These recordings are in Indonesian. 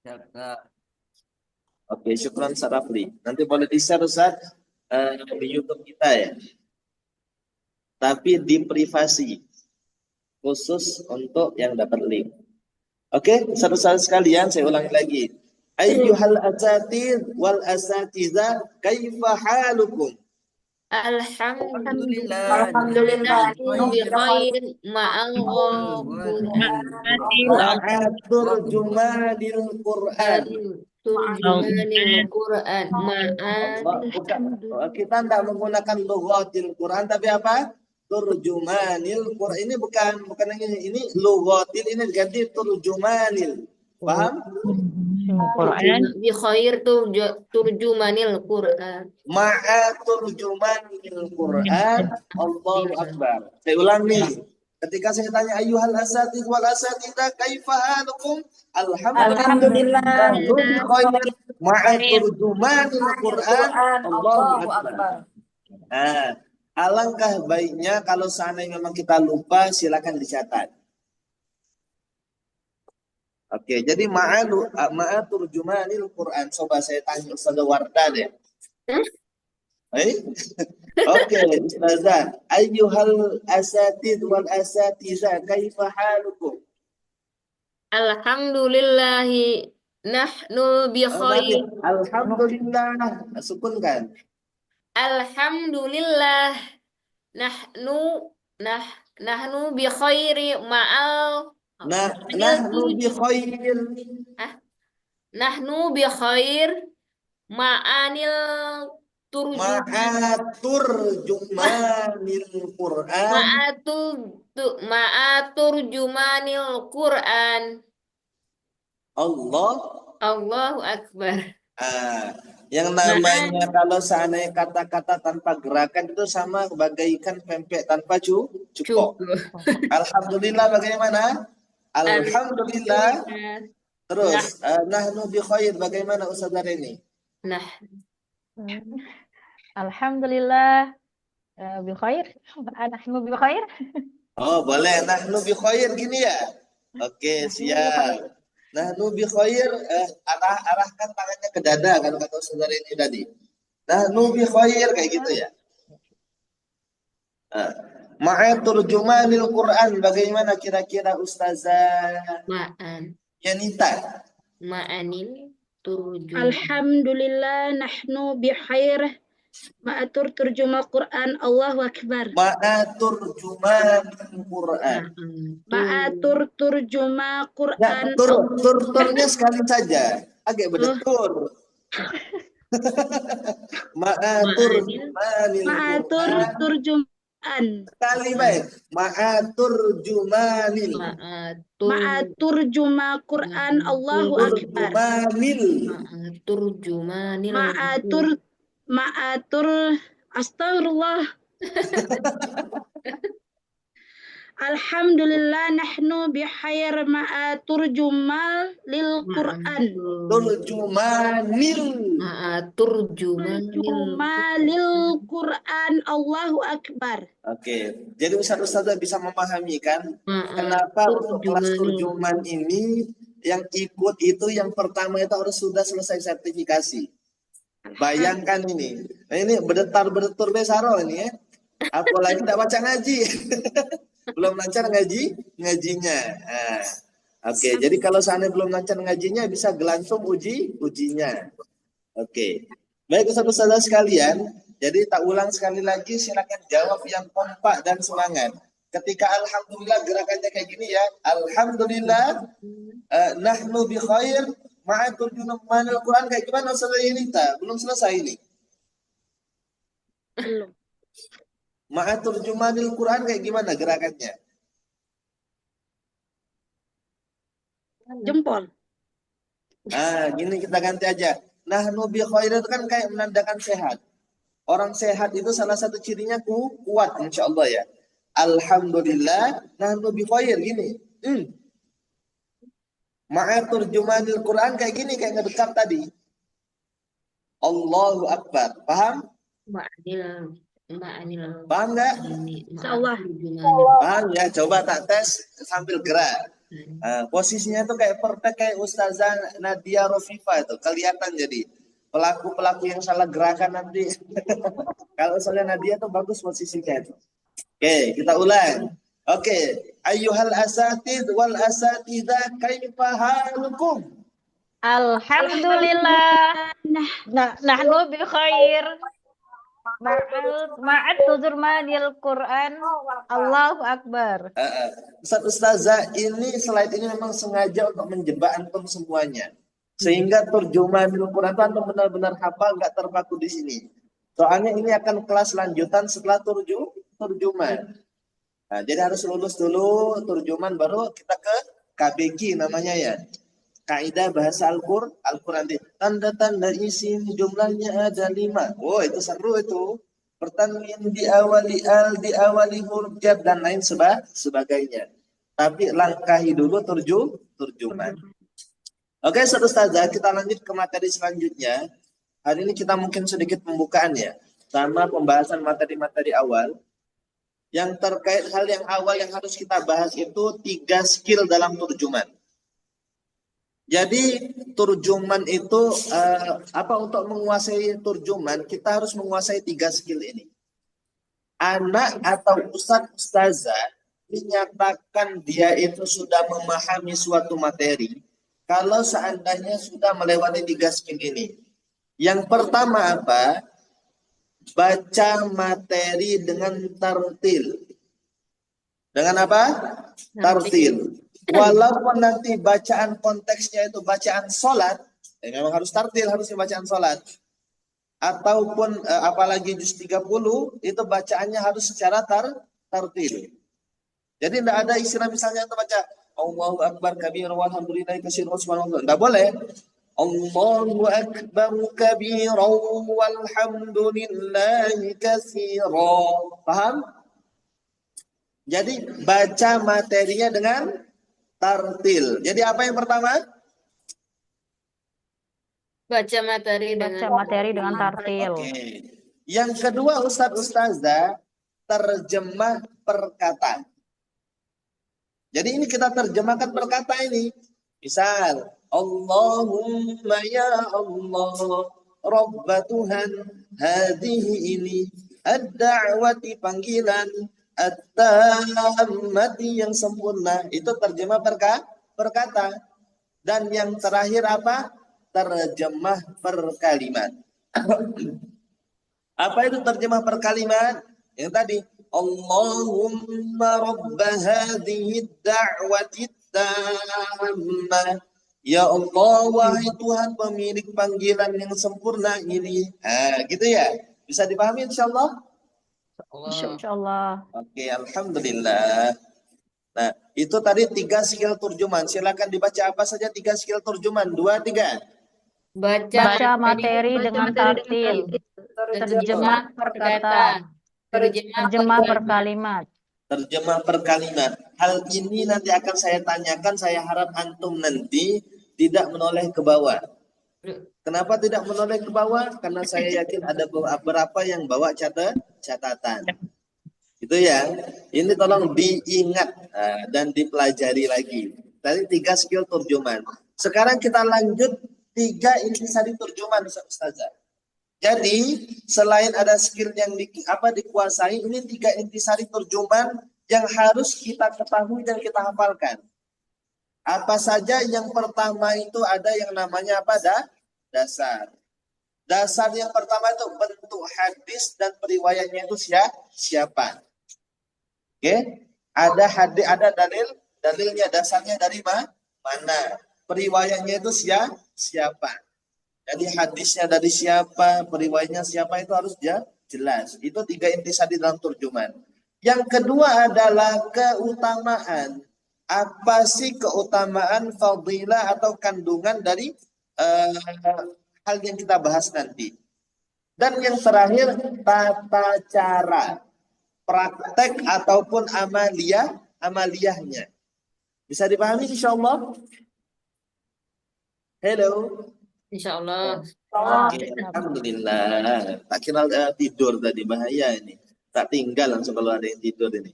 Ya, nah, Oke, syukran Sarafli. Nanti boleh di-share Ustaz di YouTube kita ya. Tapi di privasi khusus untuk yang dapat link. Oke, saudara sekalian saya ulangi lagi. Ayyuhal asatid wal asatiza kaifa halukum? Alhamdulillah. Alhamdulillah. Nahnu bi khair ma'al Qur'an. Ma'atur jumanil Quran. Turjumanil Qur'an Allah, ma'al bukan. Kita tidak menggunakan lughatil Quran tapi apa? Turjumanil Quran. Ini bukan ini lughatil, ini ganti turjumanil. Paham? Quran. bi khair turjumanil Qur'an. Ma'a turjumanil Quran. Allahu Akbar. Saya ulang nih. Ketika saya tanya ayyuhal asatid wal asatidah kaifa halukum? Alhamdulillah. Alhamdulillah. Ma'a turjumanil Quran. Allahu Allahu Akbar. Akbar. Nah, alangkah baiknya kalau seandainya memang kita lupa silakan dicatat. Oke, jadi ma'a turjumanil Quran. Coba saya tanya Ustaz Wardah deh. Oke, Ustazah. Ayyuhal asatid wal asatiza kaifa halukum? Alhamdulillahi nahnu bi Nanti, khair. alhamdulillah. Sukun kan? Alhamdulillah nahnu nah nahnu bi khairi ma'al Nah, nahnu bi khair. nahnu bi khair ma'anil turjum Ma'atur jumanil Quran. ma'atur jumanil Quran. Allah. Allahu Akbar. Yang namanya kalau seandainya kata-kata tanpa gerakan itu sama bagaikan pempek tanpa cukup. Alhamdulillah bagaimana? Alhamdulillah. Terus, nahnu bi khair bagaimana Ustaz ini? Nah, Alhamdulillah. Bi khair. Nahnu bi khair. Oh, boleh. Nahnu bi khair gini ya? Oke, siap. Nahnu bi khair, arahkan tangannya ke dada kalau kata Ustaz ini tadi. Nahnu bi khair kayak gitu ya. Ma'a turjumanil Quran bagaimana kira-kira Ustazah Yanita? ma'anil turjum. Alhamdulillah nahnu bikhair. Ma'atur turjuma Quran. Allahu Akbar. Ma'atur turjumanil Quran. Ma'atur turjuma Quran. Ya, turnya sekali saja. Agak betul. Ma'atur turjuman. Sekali baik. Ma'atur jumanil. Ma'atur juma Quran. Allahu Akbar. Turjumanil. Ma'atur astagfirullah. Alhamdulillah nahnu bikhair ma'atur jumal lil Quran. Turjumanil Quran. Allahu Akbar. Oke, jadi Ustaz-Ustazah bisa memahami kan kenapa untuk kelas turjuman ini yang ikut itu yang pertama itu harus sudah selesai sertifikasi. Bayangkan ini. Nah, ini berdetar-berdetar besaro ini ya. Apalagi tidak baca ngaji. Belum lancar ngajinya. Nah, oke, jadi kalau seandainya belum lancar ngajinya bisa gelangsung ujinya. Oke. Baik Ustaz-Ustazah sekalian, jadi tak ulang sekali lagi silakan jawab yang kompak dan semangat. Ketika alhamdulillah gerakannya kayak gini ya. Alhamdulillah nahnu bi khair ma'a turjumanil Quran kayak gimana Ustaz ini belum selesai ini. Belum. Ma'a turjumanil Quran kayak gimana gerakannya? Jempol. Gini kita ganti aja. Nahnu bi khair itu kan kayak menandakan sehat. Orang sehat itu salah satu cirinya kuat insyaallah ya. Alhamdulillah nahnu bi khair gini. Ma'a turjumanil Quran kayak gini kayak ngedekat tadi. Allahu Akbar. Paham? Paham enggak? Insyaallah. Paham ya? Coba tak tes sambil gerak. Posisinya itu kayak perfect kayak Ustazah Nadia Rofifa itu kelihatan jadi pelaku-pelaku yang salah gerakan nanti. Kalau Ustazah Nadia tuh bagus posisinya itu. Oke, kita ulang. Oke, ayyuhal asatid wal asatidah kaifa halukum? Alhamdulillah. Nahnu bi khair. Ma'at turjumanil Quran. Allahu Akbar. Ustazah ini slide ini memang sengaja untuk menjebak antum semuanya. Sehingga terjemahan Quran itu antum benar-benar hafal, nggak terpaku di sini. Soalnya ini akan kelas lanjutan setelah terjemahan. Nah, jadi harus lulus dulu terjemahan baru kita ke KBG namanya ya. Kaidah bahasa Al-Quran. Tanda-tanda isim jumlahnya ada 5. Oh, itu seru itu. Pertanwin diawali al, diawali huruf jar dan lain sebagainya. Tapi langkahi dulu terjemahan. Oke, Ustazah, kita lanjut ke materi selanjutnya. Hari ini kita mungkin sedikit pembukaan ya, sama pembahasan materi-materi awal. Yang terkait hal yang awal yang harus kita bahas itu 3 skill dalam terjemahan. Jadi terjemahan itu untuk menguasai terjemahan kita harus menguasai 3 skill ini. Anak atau ustazah menyatakan dia itu sudah memahami suatu materi kalau seandainya sudah melewati 3 skill ini. Yang pertama apa? Baca materi dengan tartil. Dengan apa? Tartil. Walaupun nanti bacaan konteksnya itu bacaan sholat, memang harus tartil, harusnya bacaan sholat. Ataupun apalagi juz 30, itu bacaannya harus secara tartil. Jadi tidak ada istilah misalnya itu baca Allahu Akbar kabir walhamdulillahi katsira subhanallah. Tidak boleh. Allahu Akbar kabir walhamdulillahi katsira. Paham? Jadi baca materinya dengan tartil. Jadi apa yang pertama? Baca materi dengan tartil. Oke. Yang kedua Ustazah, terjemah perkata. Jadi ini kita terjemahkan perkata ini. Misal, Allahumma ya Allah, Rabba Tuhan, hadihi ini, ad-da'wati panggilan, at-tammati yang sempurna, itu terjemah perkata. Dan yang terakhir apa? Terjemah perkalimat. Apa itu terjemah perkalimat? Yang tadi, Allahumma rabba hadhihi ad-da'wati tammah. Ya Allah, wahai Tuhan pemilik panggilan yang sempurna ini. Gitu ya. Bisa dipahami insyaallah? Insyaallah. Oke, alhamdulillah. Nah, itu tadi 3 skill terjemahan. Silakan dibaca apa saja 3 skill terjemahan. 2, 3. Baca materi dengan tartil. Terjemah perkata. Terjemah perkalimat. Terjemah perkalimat. Hal ini nanti akan saya tanyakan. Saya harap antum nanti tidak menoleh ke bawah. Kenapa tidak menoleh ke bawah? Karena saya yakin ada beberapa yang bawa catatan. Itu ya. Ini tolong diingat dan dipelajari lagi. Tadi 3 skill terjemahan. Sekarang kita lanjut 3 intisari terjemahan Ustazah. Jadi selain ada skill yang dikuasai, ini 3 intisari terjemahan yang harus kita ketahui dan kita hafalkan. Apa saja? Yang pertama itu ada yang namanya apa? Dasar. Dasar yang pertama itu bentuk hadis dan periwayatnya itu siapa? Oke? Ada hadis, ada dalilnya, dasarnya dari mana? Periwayatnya itu siapa? Jadi hadisnya dari siapa, periwayatnya siapa itu harus jelas. Itu 3 intisari dalam terjemahan. Yang kedua adalah keutamaan. Apa sih keutamaan, fadilah atau kandungan dari hal yang kita bahas nanti. Dan yang terakhir, tata cara, praktek ataupun amaliyahnya. Bisa dipahami insyaallah? Hello. Insyaallah. Alhamdulillah. Tak kira tidur tadi, bahaya ini. Tak tinggal langsung kalau ada yang tidur ini.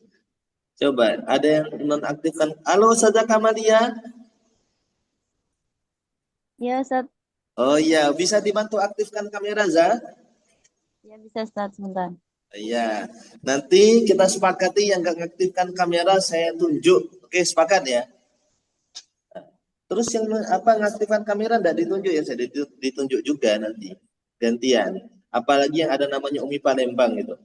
Coba, ada yang nonaktifkan? Halo, Ustazah Kamalia. Ya, Ustaz. Oh iya, bisa dibantu aktifkan kamera, Za? Ya, bisa, Ustaz. Sebentar. Iya. Nanti kita sepakati yang nggak ngaktifkan kamera, saya tunjuk. Oke, sepakat ya? Terus yang ngaktifkan kamera nggak ditunjuk ya? Saya ditunjuk juga nanti. Gantian. Apalagi yang ada namanya Umi Palembang gitu.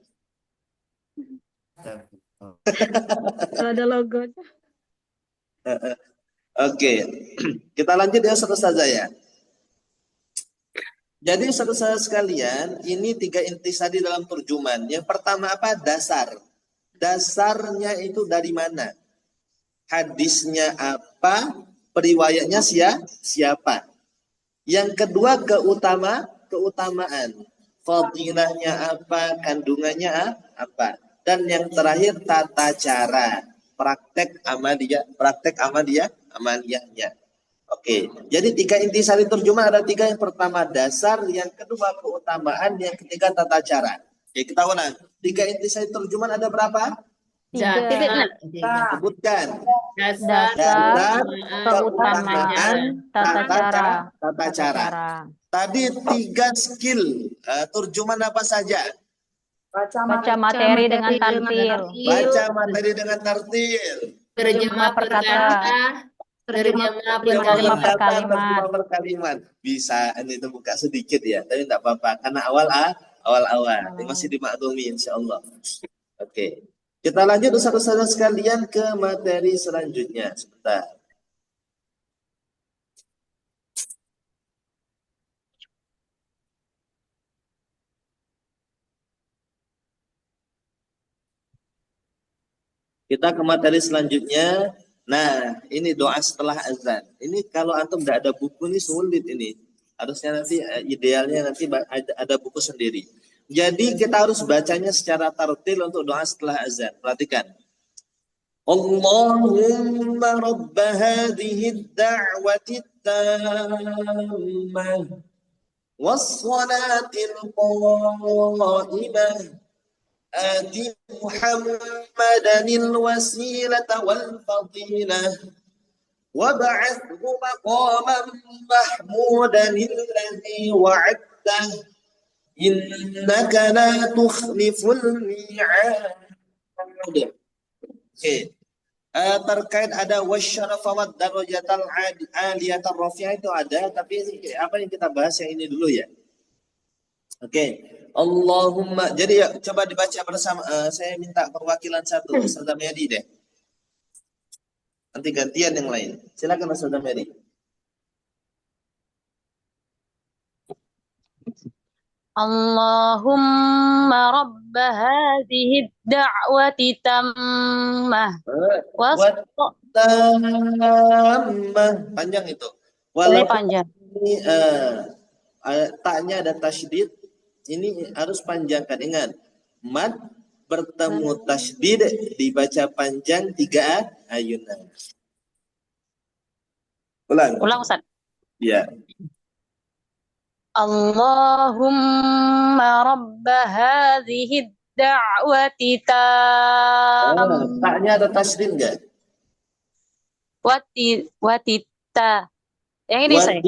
Kalau ada logonya. Oke, kita lanjut ya Ustazah ya. Jadi saudara sekalian, ini 3 intisari dalam terjemahan. Yang pertama apa? Dasar. Dasarnya itu dari mana? Hadisnya apa? Periwayatnya siapa? Yang kedua keutamaan. Fadilahnya apa? Kandungannya apa? Dan yang terakhir tata cara. Praktek amaliyahnya. Oke, jadi 3 intisari terjemah ada 3. Yang pertama dasar, yang kedua keutamaan, yang ketiga tata cara. Oke, kita ulang. 3 intisari terjemahan ada berapa? 3. Sebutkan. Dasar, Dasar, Keutamaan, tata cara. tata cara. Tadi 3 skill terjemahan apa saja? Baca materi dengan tartil. Baca materi dengan tartil. terjemah perkata, terjemah Terjemah per kalimat. Terjemah per kalimat. Bisa ini itu buka sedikit ya, tapi tidak apa-apa karena awal-awal. Ini masih dimaklumi insyaallah. Oke. Kita lanjut Ustaz-ustazah sekalian ke materi selanjutnya. Sebentar. Kita ke materi selanjutnya. Nah, ini doa setelah azan. Ini kalau antum tidak ada buku ini sulit ini. Harusnya nanti idealnya nanti ada buku sendiri. Jadi kita harus bacanya secara tartil untuk doa setelah azan. Perhatikan. Allahumma rabb hadhihi ad-da'wati at-tammah was-salatil qa'imah آتِ محمدا الوسيلة والفضيلة وابعثه مقاما محمودا الذي وعدته إنك لا تخلف الميعاد. Terkait ada wasyarafa wad darajatal aliyatar rafi'ah itu ada, tapi apa yang kita bahas yang ini dulu ya. Oke. Allahumma. Jadi ya, coba dibaca bersama. Saya minta perwakilan satu, Ustazah Mary deh. Nanti gantian yang lain. Silakan Ustazah Mary. Allahumma rabb hadhihi ad-da'wati tammah. Tammah. Panjang itu. Walaupun panjang. Ini taknya ada tasydid. Ini harus panjangkan. Ingat, mad bertemu tasydid dibaca panjang 3 ayunan. Ulang Ustaz. Ya. Allahumma rabb hadhihi ad-da'wati tammah. Taknya ada tasydid enggak? Watita. Yang ini saya.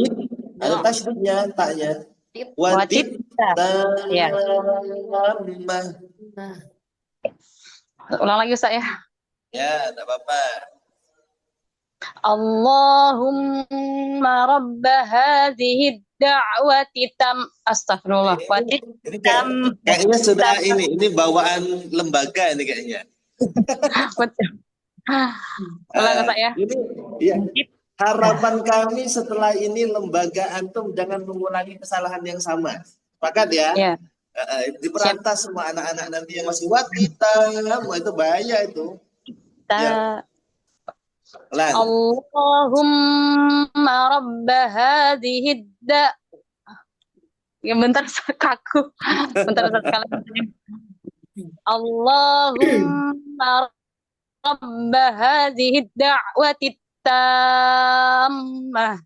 Ada tasydidnya taknya. Watita. Ya. Ulang lagi Ustaz ya. Ya, enggak apa-apa. Allahumma rabb hadhihi ad-da'wati astagfirullah. Ini kayaknya sudah ini bawaan lembaga ini kayaknya. Ulang Ustaz ya. Ini ya. Harapan kami setelah ini lembaga antum jangan mengulangi kesalahan yang sama. Sepakat ya? Ya. Diberantas semua anak-anak nanti yang masih watita, itu bahaya itu. Ya. Allahumma rabb hadhihi ya bentar kaku. Bentar sekali. Allahumma rabb hadhihi ad-da'wati tammah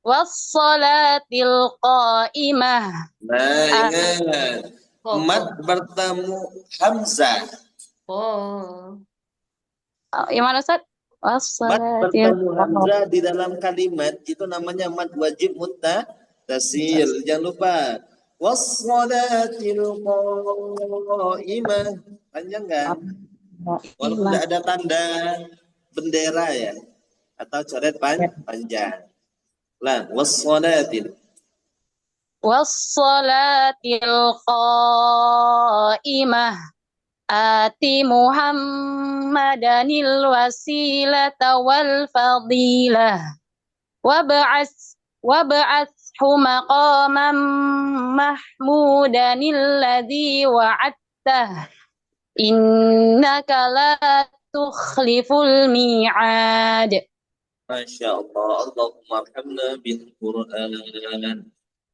was-salatil qa'imah. Nah, ingat. Mad bertemu hamzah. Yang mana Ustaz? Mad Wassalatil bertemu hamzah di dalam kalimat itu namanya mad wajib muttasil. Jangan lupa. Wassalatil qaimah. Panjang kan? Walaupun tidak ada tanda bendera ya atau coret panjang. Lah, wassalatil. Wassalatil qaimah. Ati Muhammadanil wasilata wal fadilah. Wab'atshu maqaman mahmudanil ladzi wa'adtah. Innaka la tukhliful mi'ad. Masya Allah, Allahumma arhamna bil Quran.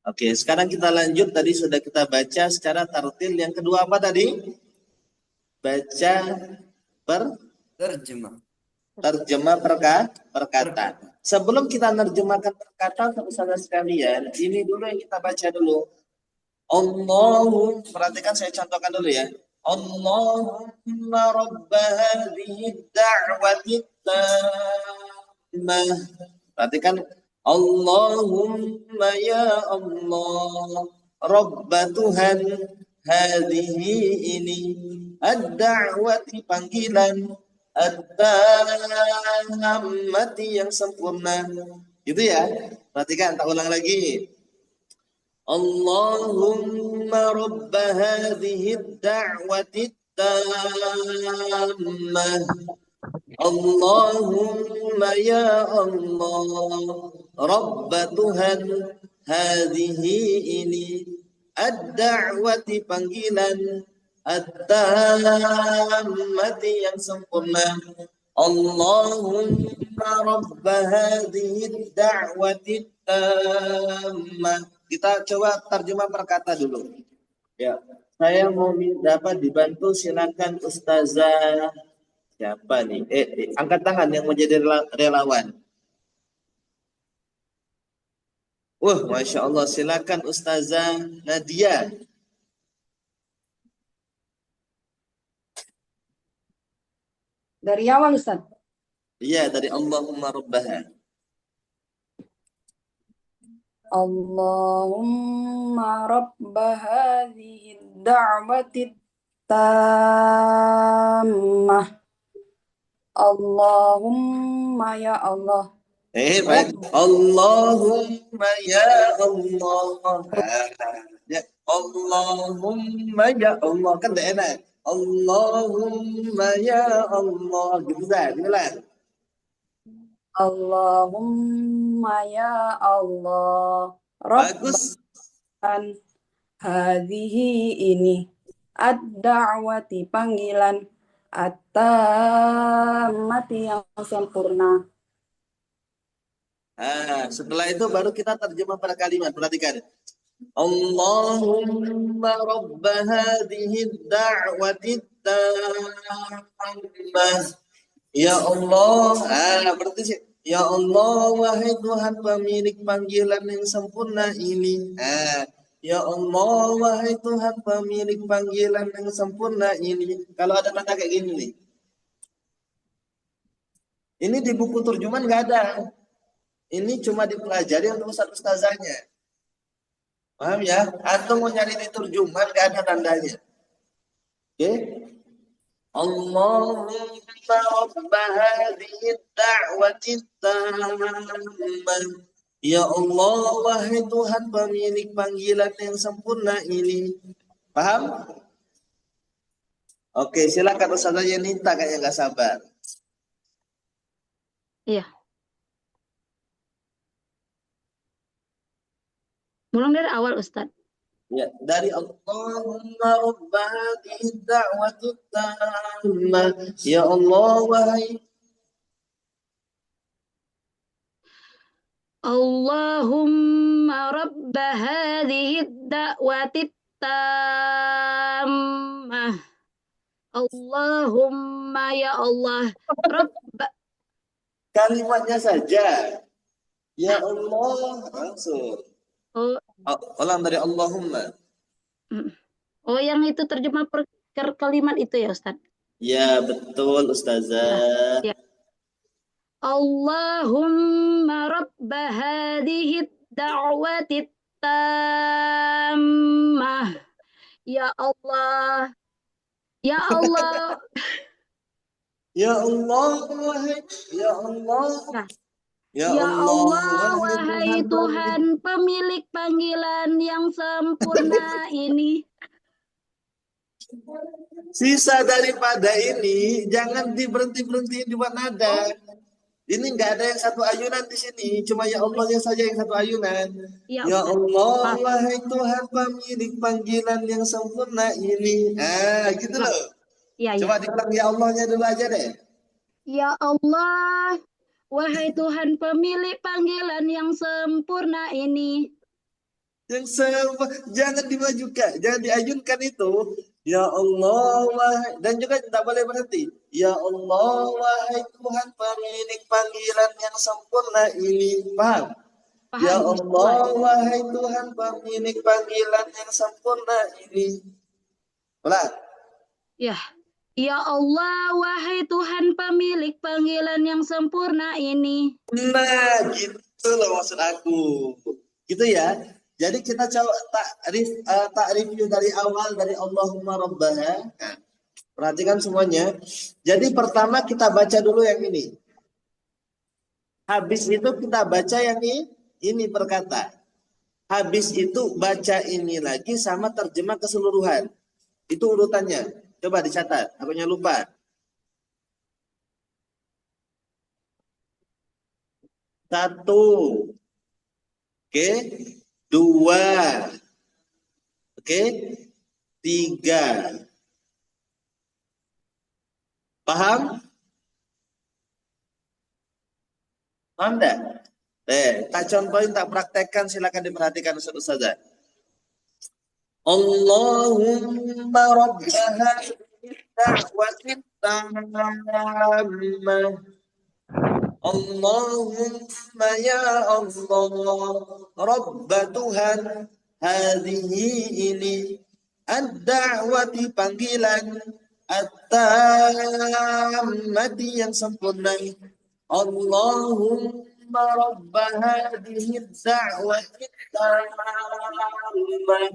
Oke, sekarang kita lanjut. Tadi sudah kita baca secara tartil. Yang kedua apa tadi? Baca terjemah perkataan. Sebelum kita menerjemahkan perkataan, saudara sekalian, ini dulu yang kita baca dulu. Allahumma, perhatikan saya contohkan dulu ya. Allahumma rabba hadhihi da'wati tammah. Perhatikan. Allahumma ya Allah, Rabba Tuhan, hadhihi ini, ad-da'wati panggilan, ad-tammati yang sempurna. Gitu ya. Perhatikan, tak ulang lagi. Allahumma rabba hadhihi da'wati tammah. Allahumma ya Allah, Rabba Tuhan, hadhihi ini, ad-da'wati panggilan, at-tammati yang sempurna. Allahumma Rabba hadhihi da'wati tammah. Kita coba terjemah perkata dulu. Ya, saya mau dapat dibantu, silakan Ustazah. Siapa nih? Angkat tangan yang mau jadi relawan. Masya Allah. Silakan Ustazah Nadia. Dari awal Ustaz. Iya, dari Allahumma rabbaha. Allahumma rabba hadhihi da'wati tammah. Allahumma ya Allah. Baik. Allahumma ya Allah. Ya, Allahumma ya Allah. Kan tidak enak. Allahumma ya Allah. Gitu kan? Gimana? Allahumma ya Allah. Bagus. Rabban hadhihi ini. Ad-da'wati panggilan. At-tammati yang sempurna. Setelah itu baru kita terjemah pada kalimat. Perhatikan. Allahumma rabba hadhihi da'wati tammah. Ya Allah, berarti ya Allah, wahai Tuhan pemilik panggilan yang sempurna ini. Ya Allah, wahai Tuhan pemilik panggilan yang sempurna ini. Kalau ada tanda kayak gini nih. Ini di buku terjemahan nggak ada. Ini cuma dipelajari untuk ustaz-ustazahnya. Paham ya? Antum mau nyari di terjemahan nggak ada tandanya. Oke? Allahumma rabba hadhihi da'wati tammah. Ya Allah, wahai Tuhan pemilik panggilan yang sempurna ini. Paham? Oke, silakan Ustazah Yenita, kayaknya nggak sabar. Iya. Mulai dari awal Ustaz. Ya, dari Allahumma rabba hadhihi da'wati tammah. Ya Allah, wahai Allahumma rabba hadhihi da'wati tammah. Allahumma ya Allah. Rabba. kalimatnya saja. Ya Allah, langsung. Ulang dari Allahumma. Oh, yang itu terjemah per kalimat itu ya Ustaz? Ya, betul Ustazah. Ya. Allahumma rabba hadhihi da'wati tammah. Ya Allah. Ya Allah. Ya Allah, ya Allah, Nah, ya Ya Allah, Allah, wahai Tuhan pemilik panggilan yang sempurna ini. Sisa daripada ini jangan diberhenti-berhentiin dibuat nada. Ini nggak ada yang satu ayunan di sini, cuma ya Allahnya saja yang satu ayunan. Ya, Ya Ustaz. Allah, Maaf. wahai Tuhan pemilik panggilan yang sempurna ini. Gitu Maaf. loh. Ya, Coba ya. diulang ya Allahnya dulu aja deh. Ya Allah, wahai Tuhan pemilik panggilan yang sempurna ini. Jangan dimajukan, jangan diayunkan itu. Ya Allah, wahai, dan juga tidak boleh berhenti. Ya Allah, wahai Tuhan pemilik panggilan yang sempurna ini. Paham? Paham, Ya Ustaz? Allah, wahai Tuhan pemilik panggilan yang sempurna ini. Ulang. Ya. Ya Allah, wahai Tuhan pemilik panggilan yang sempurna ini. Nah, gitu loh maksud aku. Gitu ya. Jadi kita coba tak review dari awal dari Allahumma rabbaha. Nah, perhatikan semuanya. Jadi pertama kita baca dulu yang ini. Habis itu kita baca yang ini per kata. Habis itu baca ini lagi sama terjemah keseluruhan. Itu urutannya. Coba dicatat. Akunya lupa. Satu. Oke. Dua. Oke. Tiga. Paham? Paham enggak? Tak contohin, tak praktekkan, silakan diperhatikan Ustaz. Allahumma rabbaha da'watin tammah. Allahumma ya Allah, Rabba Tuhan, hadhihi ini, ad-da'wati panggilan, at-tammati yang sempurna. Allahumma Rabba hadhihi ad-da'wati tammah.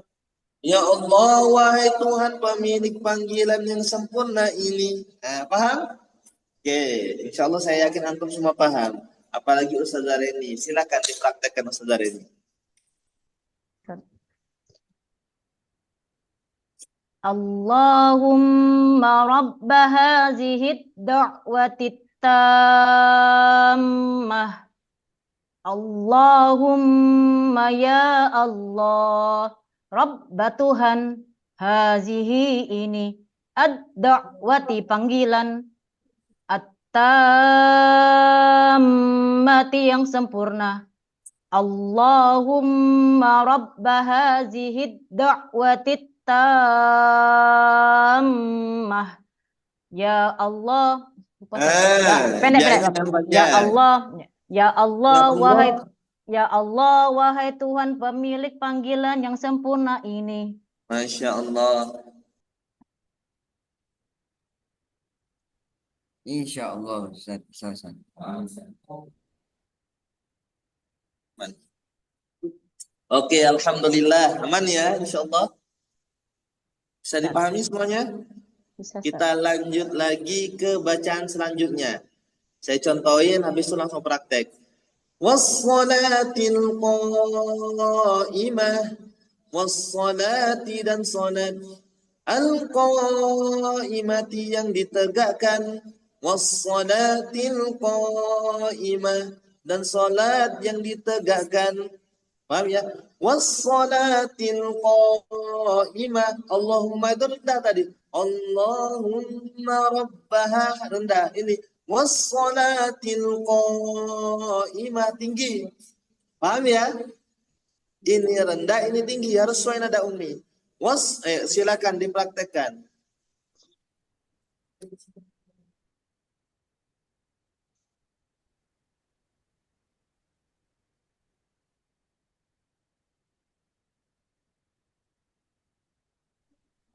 Ya Allah, wahai Tuhan pemilik panggilan yang sempurna ini. Paham? Oke, insya Allah saya yakin antum semua paham. Apalagi Ustazah Reni. Silakan dipraktekkan Ustazah Reni. Allahumma rabba hazihi da'wati tammah. Allahumma ya Allah, Rabba Tuhan, hazihi ini, ad-da'wati panggilan, at-tammati yang sempurna. Allahumma Rabba hazihi da'wati tammah. Ya Allah, pendek. Ya Allah. Ya Allah, wahai Tuhan pemilik panggilan yang sempurna ini. Masya Allah. Insya Allah, Ustaz. Oke, alhamdulillah. Aman ya, insya Allah. Bisa dipahami semuanya? Kita lanjut lagi ke bacaan selanjutnya. Saya contohin, habis itu langsung praktek. Wassalatil qa'imah. Wassalati dan salat. Al-qa'imati yang ditegakkan. Wassalatil qa'imah. Dan salat yang ditegakkan. Paham ya? Wassalatil qa'imah. Allahumma itu rendah tadi. Allahumma rabbaha rendah. Ini wassalatil qa'imah tinggi. Paham ya? Ini rendah, ini tinggi. Harus sesuai nada umi. Silakan dipraktekkan.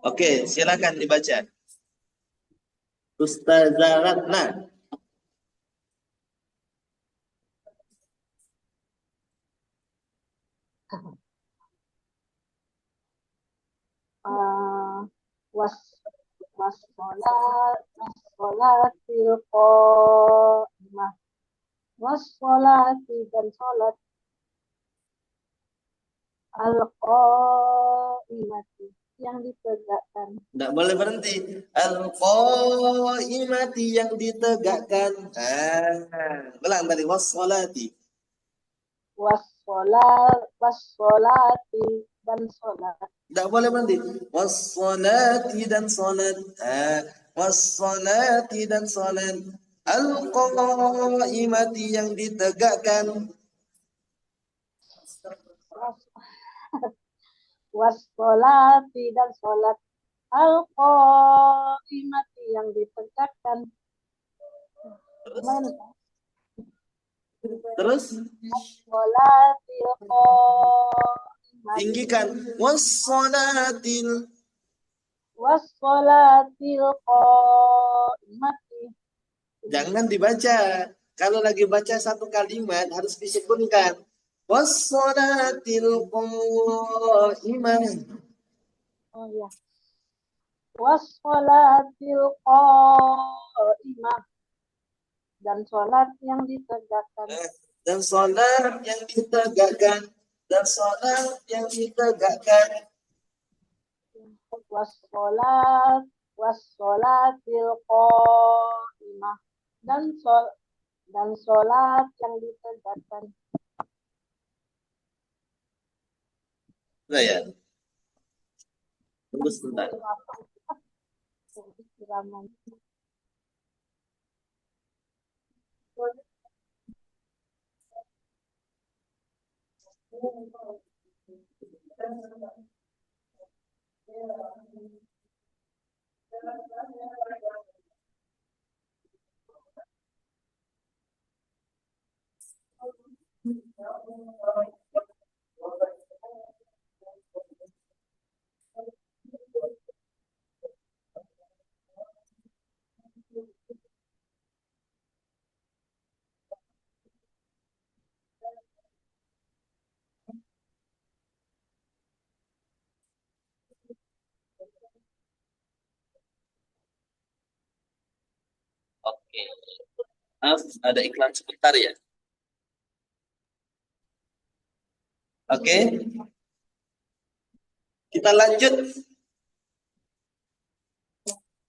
Oke, silakan dibaca. Ustazah Ratna. Wassolatil qomah. Wassolati dan sholat al-qomati yang ditegakkan. Tidak boleh berhenti. Al-qaimati yang ditegakkan. Ulang tadi wassolati. Wassolati dan sholat. Tidak boleh berhenti. Wassolati dan sholat. Wassolati dan sholat. Al-qaimati yang ditegakkan. Wassolati dan sholat al-qomati yang ditegakkan. Terus Wassolatil qomati. tinggikan. Wassolatil. Wassolatil qomati. Jangan dibaca. Kalau lagi baca satu kalimat harus disukunkan. Wassolatil qomah. Oh ya. Wassolatil qomah. Dan sholat yang ditegakkan. Dan sholat yang ditegakkan. Dan sholat yang ditegakkan. Wassolatil qomah. Dan sholat yang ditegakkan. Nah ya. Tunggu sebentar. Oke. Maaf, ada iklan sebentar ya. Oke. Kita lanjut.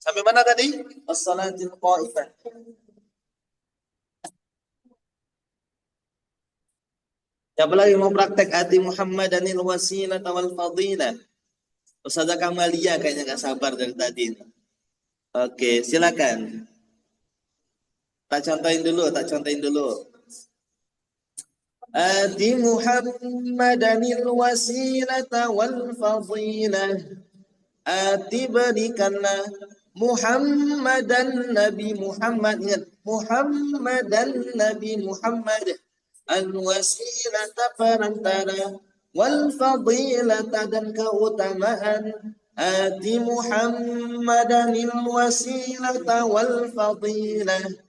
Sampai mana tadi? As-salatil qa'imah. Siapa lagi mau praktek ati Muhammadanil wasilata wal fadilah? Ustazah Kamalia kayaknya gak sabar dari tadi. Oke, silakan. Tak contohin dulu. Ati Muhammadanil wasilata wal fadilah. Ati berikanlah Muhammadan Nabi Muhammad. Ingat, Muhammadan Nabi Muhammad. Al-wasilata perantara. Wal fadilata dan keutamaan. Ati Muhammadanil wasilata wal fadilah.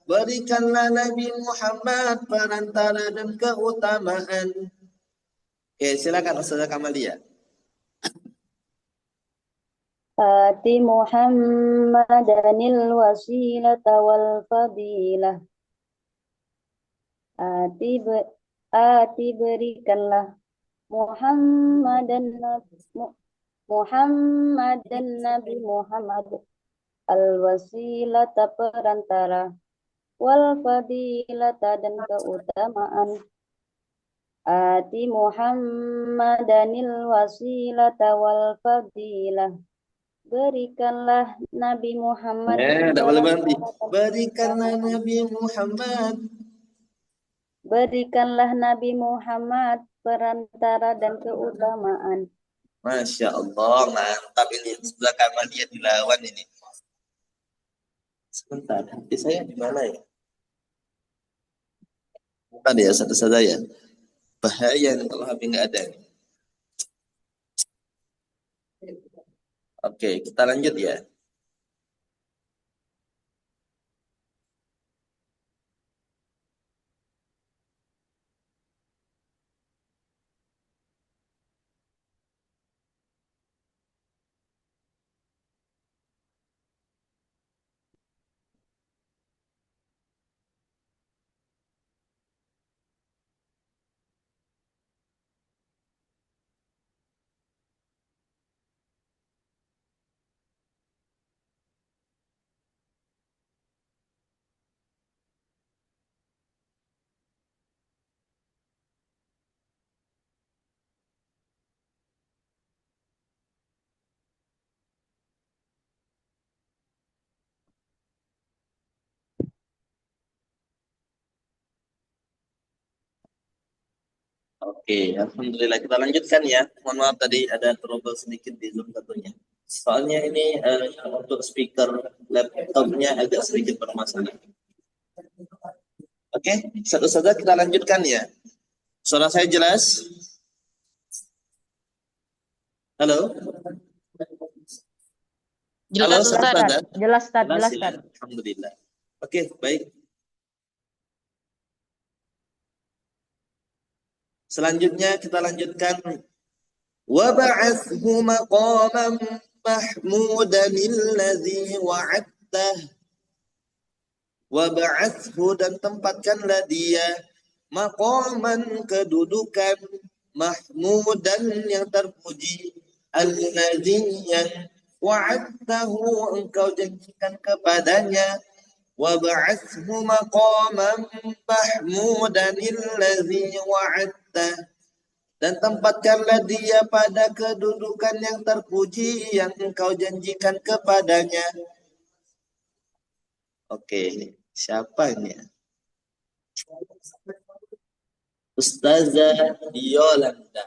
Berikanlah Nabi Muhammad perantara dan keutamaan. Oke, silakan Ustazah Kamalia. Ati Muhammadanil wasilata wal fadilah. Ati berikanlah Muhammadan Nabi Muhammad al-wasilata perantara wal fadilata dan keutamaan. Ati Muhammadanil wasilata wal fadilah. Berikanlah Nabi Muhammad. Tidak boleh berhenti. Berikanlah Nabi Muhammad. Berikanlah Nabi Muhammad perantara dan keutamaan. Masya Allah, mantap ini. Sebelah kamar dia dilawan ini. Sebentar, hati saya di mana ya? Bukan ya, satu-satu ya. Bahaya nih kalau HP nggak ada. Oke, kita lanjut ya. Oke, alhamdulillah kita lanjutkan ya. Mohon maaf tadi ada trouble sedikit di Zoom tentunya. Soalnya ini untuk speaker laptopnya agak sedikit bermasalah. Oke, satu-satu kita lanjutkan ya. Suara saya jelas? Halo? Halo, Jelas, Ustaz. saudara. Jelas, Ustaz. Jelas Jelas, ya? Ustaz. Alhamdulillah. Oke, baik. Selanjutnya kita lanjutkan. وَبَعَثْهُ مَقَامًا مَحْمُودًا الَّذِي وَعَدتَّهُ. Wab'athhu dan tempatkanlah dia maqaman kedudukan mahmudan yang terpuji alladzi yang wa'adtahu engkau janjikan kepadanya wab'athhu maqaman mahmudan alladzi wa'adtahu dan tempatkanlah dia pada kedudukan yang terpuji yang engkau janjikan kepadanya. Oke, siapa ini? Ustazah Yolanda.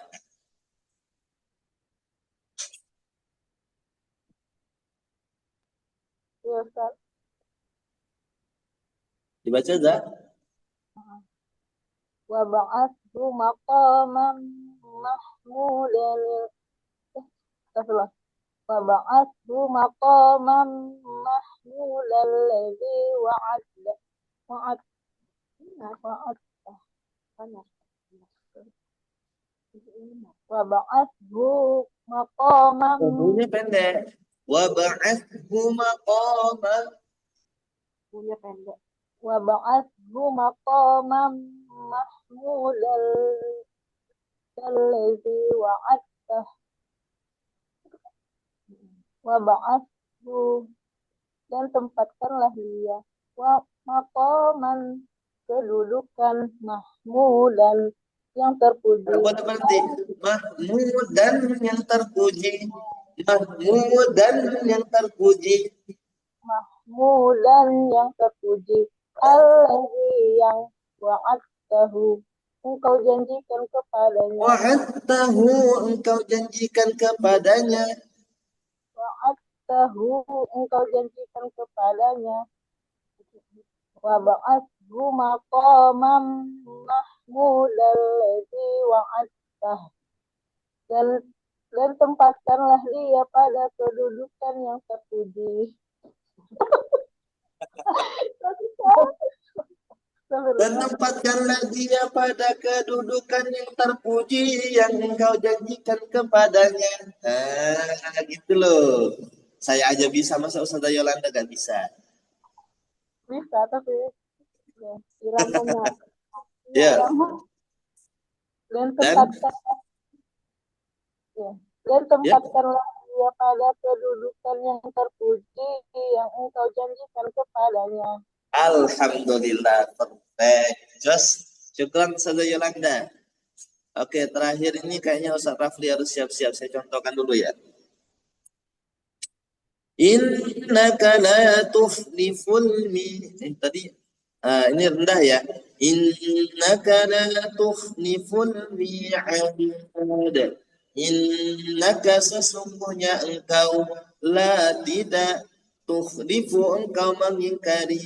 Ya, Ustaz. Dibaca Zah? Wa ba'athu maqaman mahmudan. Astagfirullah. Wa ba'athu maqaman mahmudan alladzi wa'adda. Wa'ad. Wa ba'athu maqaman. Bunyinya pendek. Wab'athhu maqaman. Bunyinya pendek. Wa ba'athu maqaman mahmudan alladzi wa'adda. Wa ba'athu dan tempatkanlah dia wa maqaman kedudukan mahmudan yang terpuji. Boleh berhenti. Mahmudan yang terpuji. Mahmudan yang terpuji. Mahmudan yang terpuji. Alladzi yang wa'adtahu engkau janjikan kepadanya. Wa'adtahu engkau janjikan kepadanya. Wa'adtahu engkau janjikan kepadanya. Wa ba'athu maqaman mahmudan alladzi wa'adtah dan tempatkanlah dia pada kedudukan yang terpuji. Dan tempatkanlah dia pada kedudukan yang terpuji yang engkau janjikan kepadanya. Gitu loh. Saya aja bisa, masa Ustazah Yolanda gak bisa? Bisa, tapi ya, iramanya. Ya. Dan tempatkanlah dia pada kedudukan yang terpuji yang engkau janjikan kepadanya. Alhamdulillah, perfect. Just, syukran Ustazah Yolanda. Oke, terakhir ini kayaknya Ustaz Rafli harus siap-siap. Saya contohkan dulu ya. Innaka la tukhliful tadi ini rendah ya. Innaka la tukhliful mi'ad. Innaka sesungguhnya engkau la tidak tukhlifu engkau mengingkari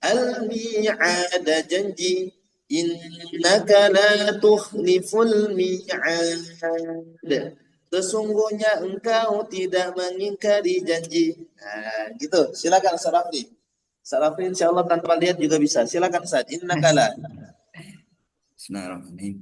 al-mi'ad janji. Innaka la tukhliful mi'ad. Sesungguhnya engkau tidak mengingkari janji. Nah, gitu. Silakan Ustaz Rafli. Ustaz Rafli insyaallah tanpa lihat juga bisa. Silakan Ustaz. Innaka la. Bismillahirrahmanirrahim.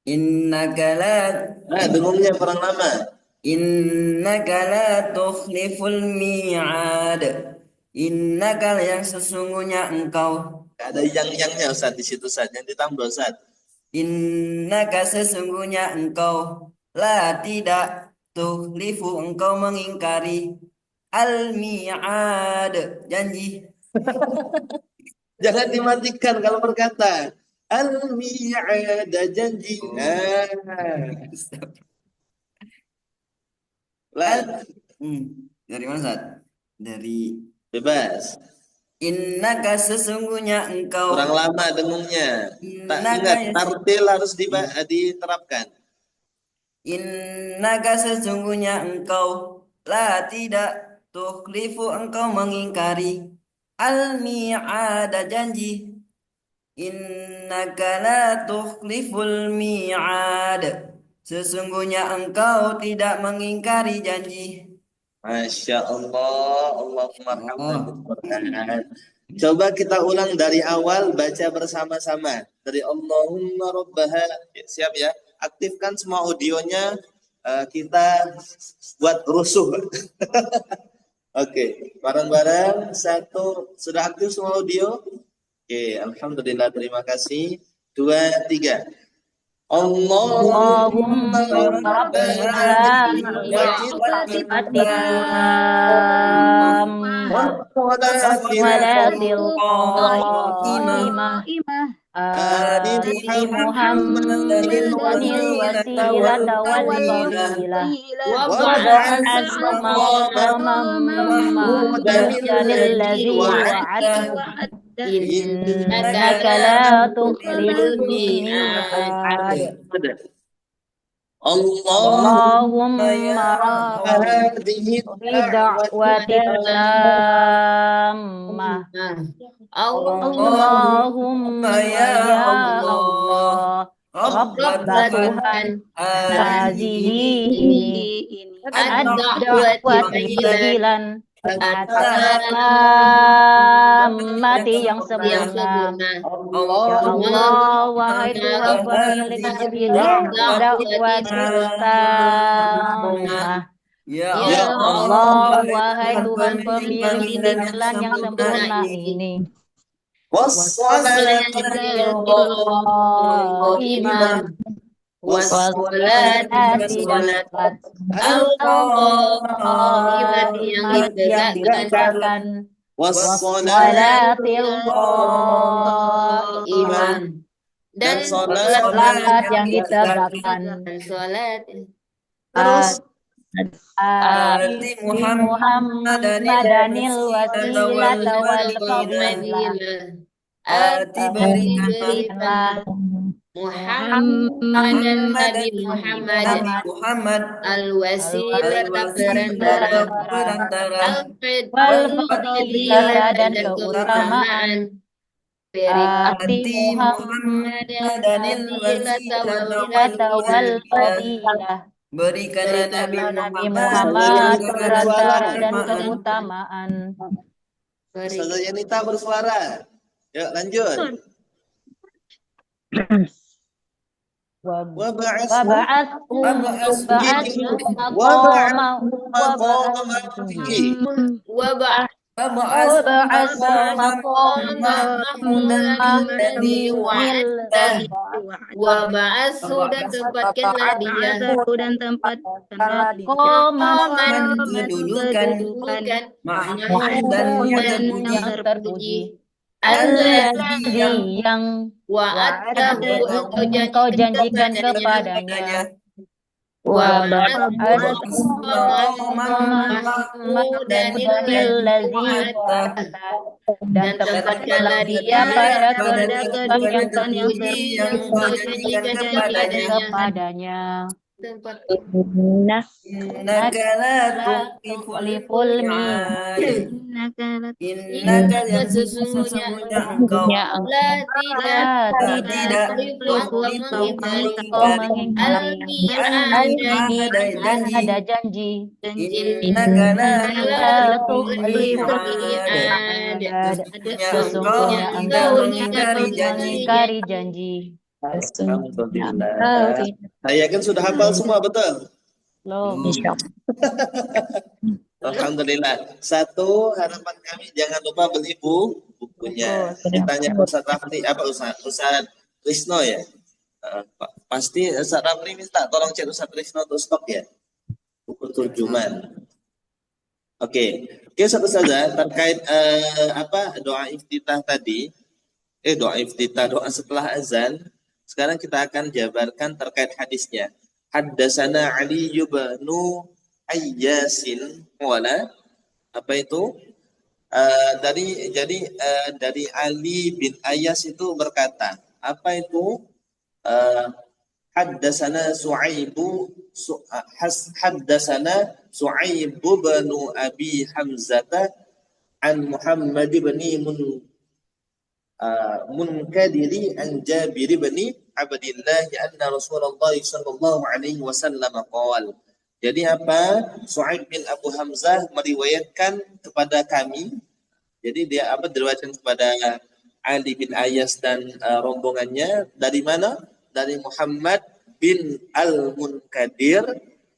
Innaka la. Dengungnya kurang lama. Innaka la tukhliful mi'ad. Innaka yang sesungguhnya engkau. Ada yang-yangnya Ustaz di situ Ustaz. Yang ditambah Ustaz. Innaka sesungguhnya engkau la tidak tukhlifu engkau mengingkari al-mi'ad janji. Jangan dimatikan kalau berkata al-mi'ad janji. Dari mana Ustaz? Dari bebas. Innaka sesungguhnya engkau. Kurang lama dengungnya. Innaka Ingat, ya tartil harus diterapkan. Innaka sesungguhnya engkau la tidak tukhlifu engkau mengingkari al-mi'ada janji. Innaka la tukhliful mi'ad. Sesungguhnya engkau tidak mengingkari janji. Masya Allah, Allahumma arhamna bil Qur'an. Coba kita ulang dari awal, baca bersama-sama. Dari Allahumma rabbaha. Siap ya? Aktifkan semua audionya. Kita buat rusuh. Oke, bareng-bareng. Satu, sudah aktif semua audio? Oke, alhamdulillah, terima kasih. 2, 3. Allahumma rabba hadhihi al-kalimati tammah salatil qa'imah ati Muhammadin wasilata wal fadilah wa ba'athu maqaman mahmudan alladhi wa'adtahu innaka la tukhliful mi'ad. Allahumma hadhihi da'wati tammah Allahumma ya Allah Rabb Tuhan hadhihi ini ad-da'wati panggilan mati yang sempurna. Ya Allah, wahai Tuhan pemilik panggilan dakwati tammah. Ya Ya Allah, wahai Tuhan pemilik panggilan yang sempurna ini. Wassalatil qa'imah wassalati dan salat al-qa'imati yang ditegakkan wassalatil qa'imah dan salat yang ditegakkan terus ati Muhammadanil wasilata wal fadilah Ati berikanlah Muhammadan Nabi Muhammad al-wasilah perantara wal fadilah dan keutamaan Ati Muhammadanil wasilata wal fadilah. Berikanlah Nabi Muhammad perantara dan keutamaan. Ustazah Yanita bersuara. Yuk lanjut. sudah tempatkanlah dia dan tempatkanlah dia kedudukan Mahmud dan yang terpuji. Alladzi yang wa'adahu engkau janjikan kepadanya wa ba'athu dan tempatkanlah dia pada kedudukan yang terpuji yang engkau janjikan kepadanya. Innaka la tukhliful mi'ad. Innaka sesungguhnya engkau tidak engkau mengingkari ada janji. Innaka la tukhliful mi'ad. Sesungguhnya engkau mengingkari janji. Alhamdulillah. Saya kan sudah hafal semua, betul? Belum. Alhamdulillah. Satu, harapan kami jangan lupa beli bukunya. Ditanya Ustaz Rafli, apa Ustaz Trisno ya? Pasti Ustaz Rafli minta tolong cek Ustaz Trisno untuk stok ya. Buku terjemahan. Oke, Ustaz saja terkait doa iftitah tadi. Doa setelah azan. Sekarang kita akan jabarkan terkait hadisnya. Haddatsana Ali bin Ayyasin wala apa itu? Dari Ali bin Ayyas itu berkata, apa itu? Haddasana Su'aib bin Abi Hamzah an Muhammad bin Munkadiri an Jabir bin Abdillah anna Rasulullah sallallahu alaihi wasallam qala. Jadi apa? Su'aib bin Abu Hamzah meriwayatkan kepada kami. Jadi dia diriwayatkan kepada Ali bin Ayyas dan rombongannya dari mana? Dari Muhammad bin Al-Munkadir.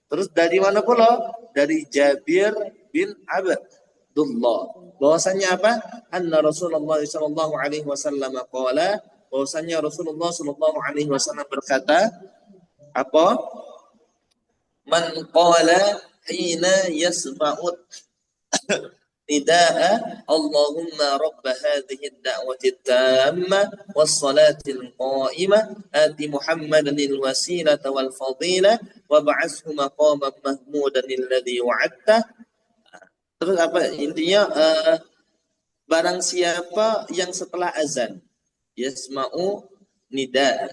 Terus dari mana pula? Dari Jabir bin Abdullah. Bahwasanya apa? Anna Rasulullah sallallahu alaihi wasallam qala, bahwasanya Rasulullah sallallahu alaihi wasallam berkata, apa? Man qala hina yasma'ut nida'a Allahumma rabb hadhihi ad-da'wati at-tammah was-salati al-qa'imah ati Muhammadan al-wasilata wal-fadilah wa ba'athu maqaman mahmudan alladhi wa'adta. Terus apa intinya? Barang siapa yang setelah azan yasma'u nida,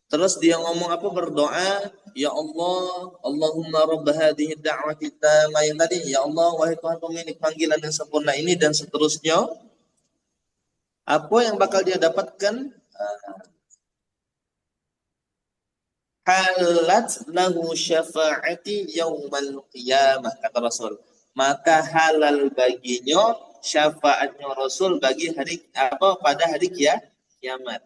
terus dia ngomong apa? Berdoa, ya Allah, Allahumma rabb hadhihi ad-da'wati tammah, yang tadi, ya Allah, wahai Tuhan pemilik panggilan yang sempurna ini, dan seterusnya. Apa yang bakal dia dapatkan? Halat lahu syafa'ati yaumal qiyamah, kata Rasul. Maka halal baginya syafaatnya Rasul bagi hari pada hari kiamat.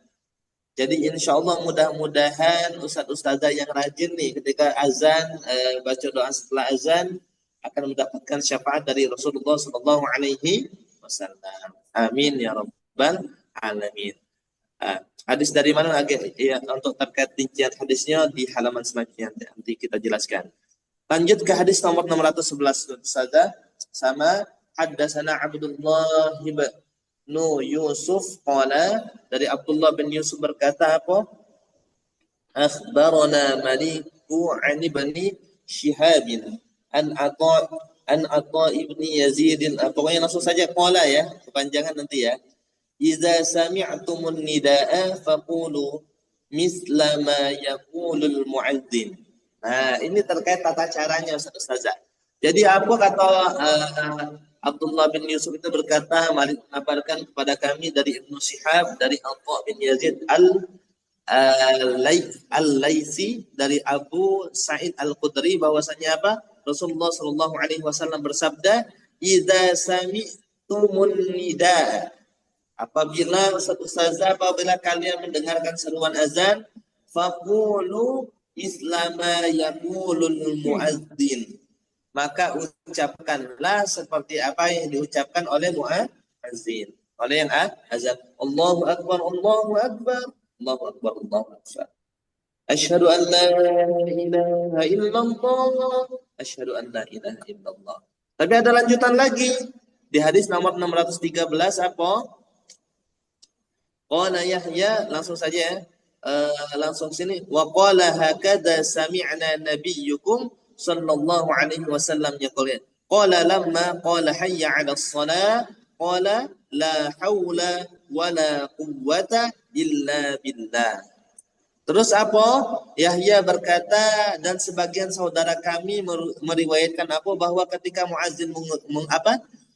Jadi insya Allah mudah-mudahan ustadz-ustadzah yang rajin nih ketika azan, baca doa setelah azan akan mendapatkan syafaat dari Rasulullah Sallallahu Alaihi Wasallam. Amin ya Rabbal Alamin. Hadis dari mana? Ya, untuk terkait rincian hadisnya di halaman selanjutnya nanti kita jelaskan. Lanjut ke hadis nomor 611 saja, sama haddatsana Abdullah bin Yusuf qala, dari Abdullah bin Yusuf berkata apa? Akhbarana Maliku an ibni Shihab an Atha ibni Yazid. Pokoknya langsung saja qala ya, kepanjangan nanti ya. Iza sami'tumun nida'a faqulu misla ma yaqulul mu'adzin. Nah, ini terkait tata caranya Ustazah. Jadi apa kata Abdullah bin Yusuf itu berkata, Malik mengabarkan kepada kami dari Ibnu Shihab, dari Atha bin Yazid al-Laitsi, dari Abu Sa'id al-Khudri, bahwasanya apa? Rasulullah sallallahu alaihi wasallam bersabda, "Idza sami'tumun nida." Apabila kalian mendengarkan seruan azan, faqulu islama yaqulul muadzin. Maka ucapkanlah seperti apa yang diucapkan oleh muadzin, oleh yang azan. Allahu akbar, Allahu akbar, Allahu akbar, Allahu akbar. Asyhadu an la ilaha illallah, asyhadu an la ilaha illallah. Tapi ada lanjutan lagi di hadis nomor 613 apa? Qala Yahya, langsung saja ya. Langsung sini. Wa qala hakadha sami'na nabiyyukum sallallahu alaihi wasallam yaqul. Qala lamma qala hayya 'ala as-salah qala la haula wala quwwata illa billah. Terus apa? Yahya berkata, dan sebagian saudara kami meriwayatkan apa, bahwa ketika muazzin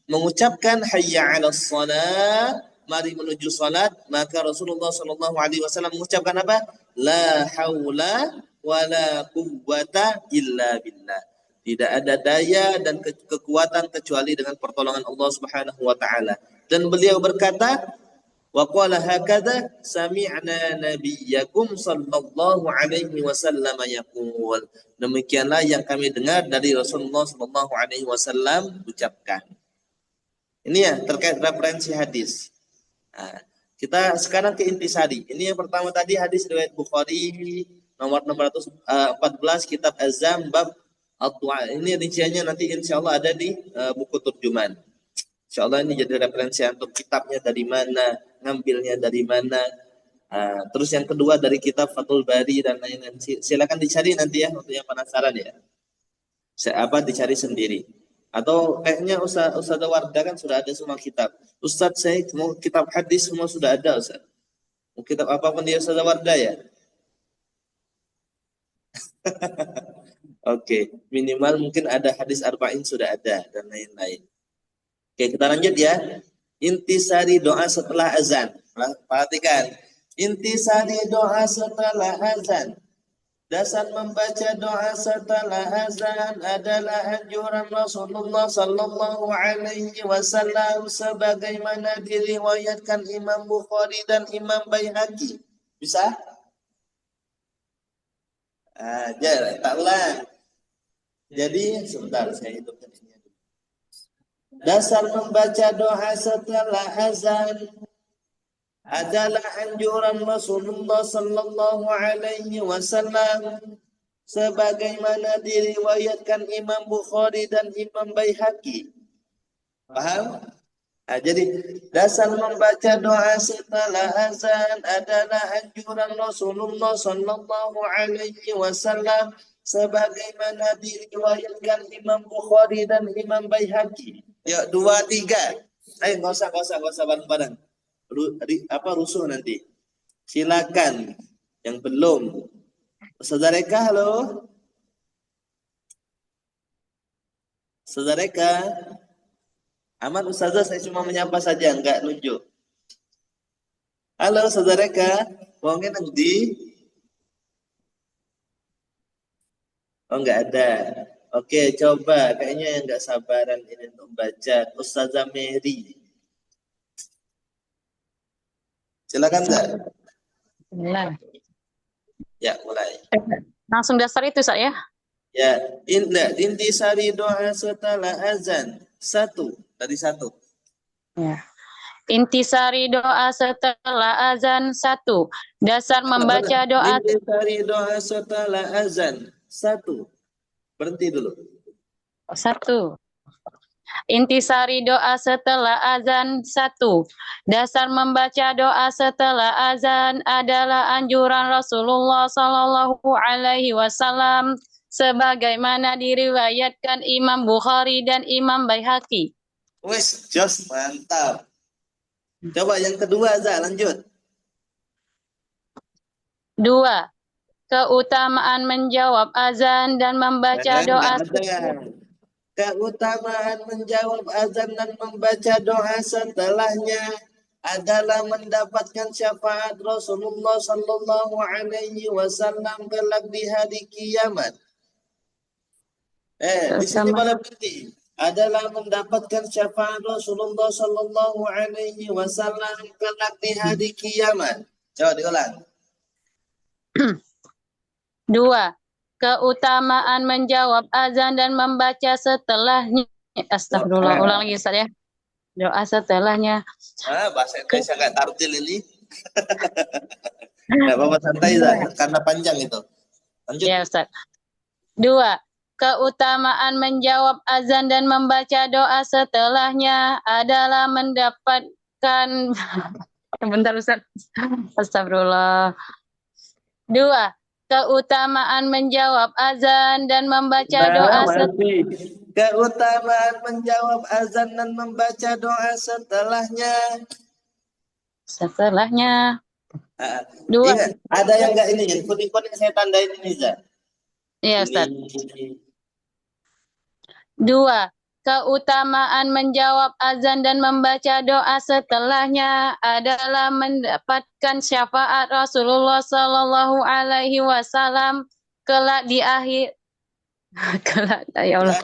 mengucapkan hayya 'ala as-salah, mari menuju salat, maka Rasulullah sallallahu alaihi wasallam mengucapkan apa? La haula wala quwwata illa billah. Tidak ada daya dan kekuatan kecuali dengan pertolongan Allah Subhanahu wa taala. Dan beliau berkata, wa qala hakadha sami'na nabiyyakum sallallahu alaihi wasallam yaqul. Demikianlah yang kami dengar dari Rasulullah sallallahu alaihi wasallam ucapkan. Ini ya terkait referensi hadis. Nah, kita sekarang ke intisari. Ini yang pertama tadi hadis riwayat Bukhari nomor 614 kitab Azam bab At-Tu'a. Ini rinciannya nanti insyaallah ada di buku terjemahan. Insyaallah ini jadi referensi untuk kitabnya dari mana, ngambilnya dari mana. Terus yang kedua dari kitab Fathul Bari dan lain-lain. Silakan dicari nanti ya untuk yang penasaran ya. Dicari sendiri. Atau kayaknya Ustazah Wardah kan sudah ada semua kitab. Ustaz saya mau kitab hadis semua sudah ada Ustaz. Mau kitab apapun dia Ustazah Wardah ya. Oke, minimal mungkin ada hadis arba'in sudah ada dan lain-lain. Oke, kita lanjut ya. Intisari doa setelah azan. Perhatikan. Intisari doa setelah azan. Dasar membaca doa setelah azan adalah anjuran Rasulullah sallallahu alaihi wasallam sebagaimana diriwayatkan Imam Bukhari dan Imam Baihaqi. Bisa? Tak ulang. Jadi sebentar saya hidupkan ini. Dasar membaca doa setelah azan adalah anjuran Rasulullah sallallahu alaihi wasallam sebagaimana diriwayatkan Imam Bukhari dan Imam Baihaqi. Paham? Jadi dasar membaca doa setelah azan adalah anjuran Rasulullah sallallahu alaihi wasallam sebagaimana diriwayatkan Imam Bukhari dan Imam Baihaqi. Ya, 2, 3. Ayo enggak usah bareng-bareng. Rusuh nanti. Silakan yang belum. Saudara Eka, halo. Saudara Eka. Aman Ustazah, saya cuma menyapa saja, enggak nunjuk. Halo Saudara Eka, wongnya nanti. Oh enggak ada. Oke, coba kayaknya yang enggak sabaran ini untuk membaca. Ustazah Mary. Silakan Zak. Bismillah. Ya, mulai. Langsung dasar itu saya. Ya, intisari doa setelah azan. 1. Tadi 1. Ya. Intisari doa setelah azan 1. Dasar membaca doa. Intisari doa setelah azan 1. Berhenti dulu. 1. Intisari doa setelah azan 1. Dasar membaca doa setelah azan adalah anjuran Rasulullah sallallahu alaihi wasallam sebagaimana diriwayatkan Imam Bukhari dan Imam Baihaqi. Wes, jos, mantap. Coba yang kedua, Za, lanjut. 2. Keutamaan menjawab azan dan membaca doa. Keutamaan menjawab azan dan membaca doa setelahnya adalah mendapatkan syafaat Rasulullah sallallahu alaihi wasallam kelak di hari kiamat. Di sini pada penting adalah mendapatkan syafaat Rasulullah sallallahu alaihi wasallam kelak di hari kiamat. Coba diulang. 2. Keutamaan menjawab azan dan membaca setelahnya. Astagfirullah, ulang lagi Ustaz ya. Doa setelahnya. Bahasa Indonesia nggak tartil ini. Nggak apa-apa, santai karena panjang itu. Lanjut. Ya Ustaz. 2. Keutamaan menjawab azan dan membaca doa setelahnya adalah mendapatkan Bentar Ustaz. Astagfirullah. 2. Keutamaan menjawab azan dan membaca doa Keutamaan menjawab azan dan membaca doa setelahnya. 2. Ingat, ada yang enggak ini, yang kuning-kuning saya tandain ini, Za. Iya, Ustaz. 2. Keutamaan menjawab azan dan membaca doa setelahnya adalah mendapatkan syafaat Rasulullah sallallahu alaihi wasallam kelak di akhir ya Allah.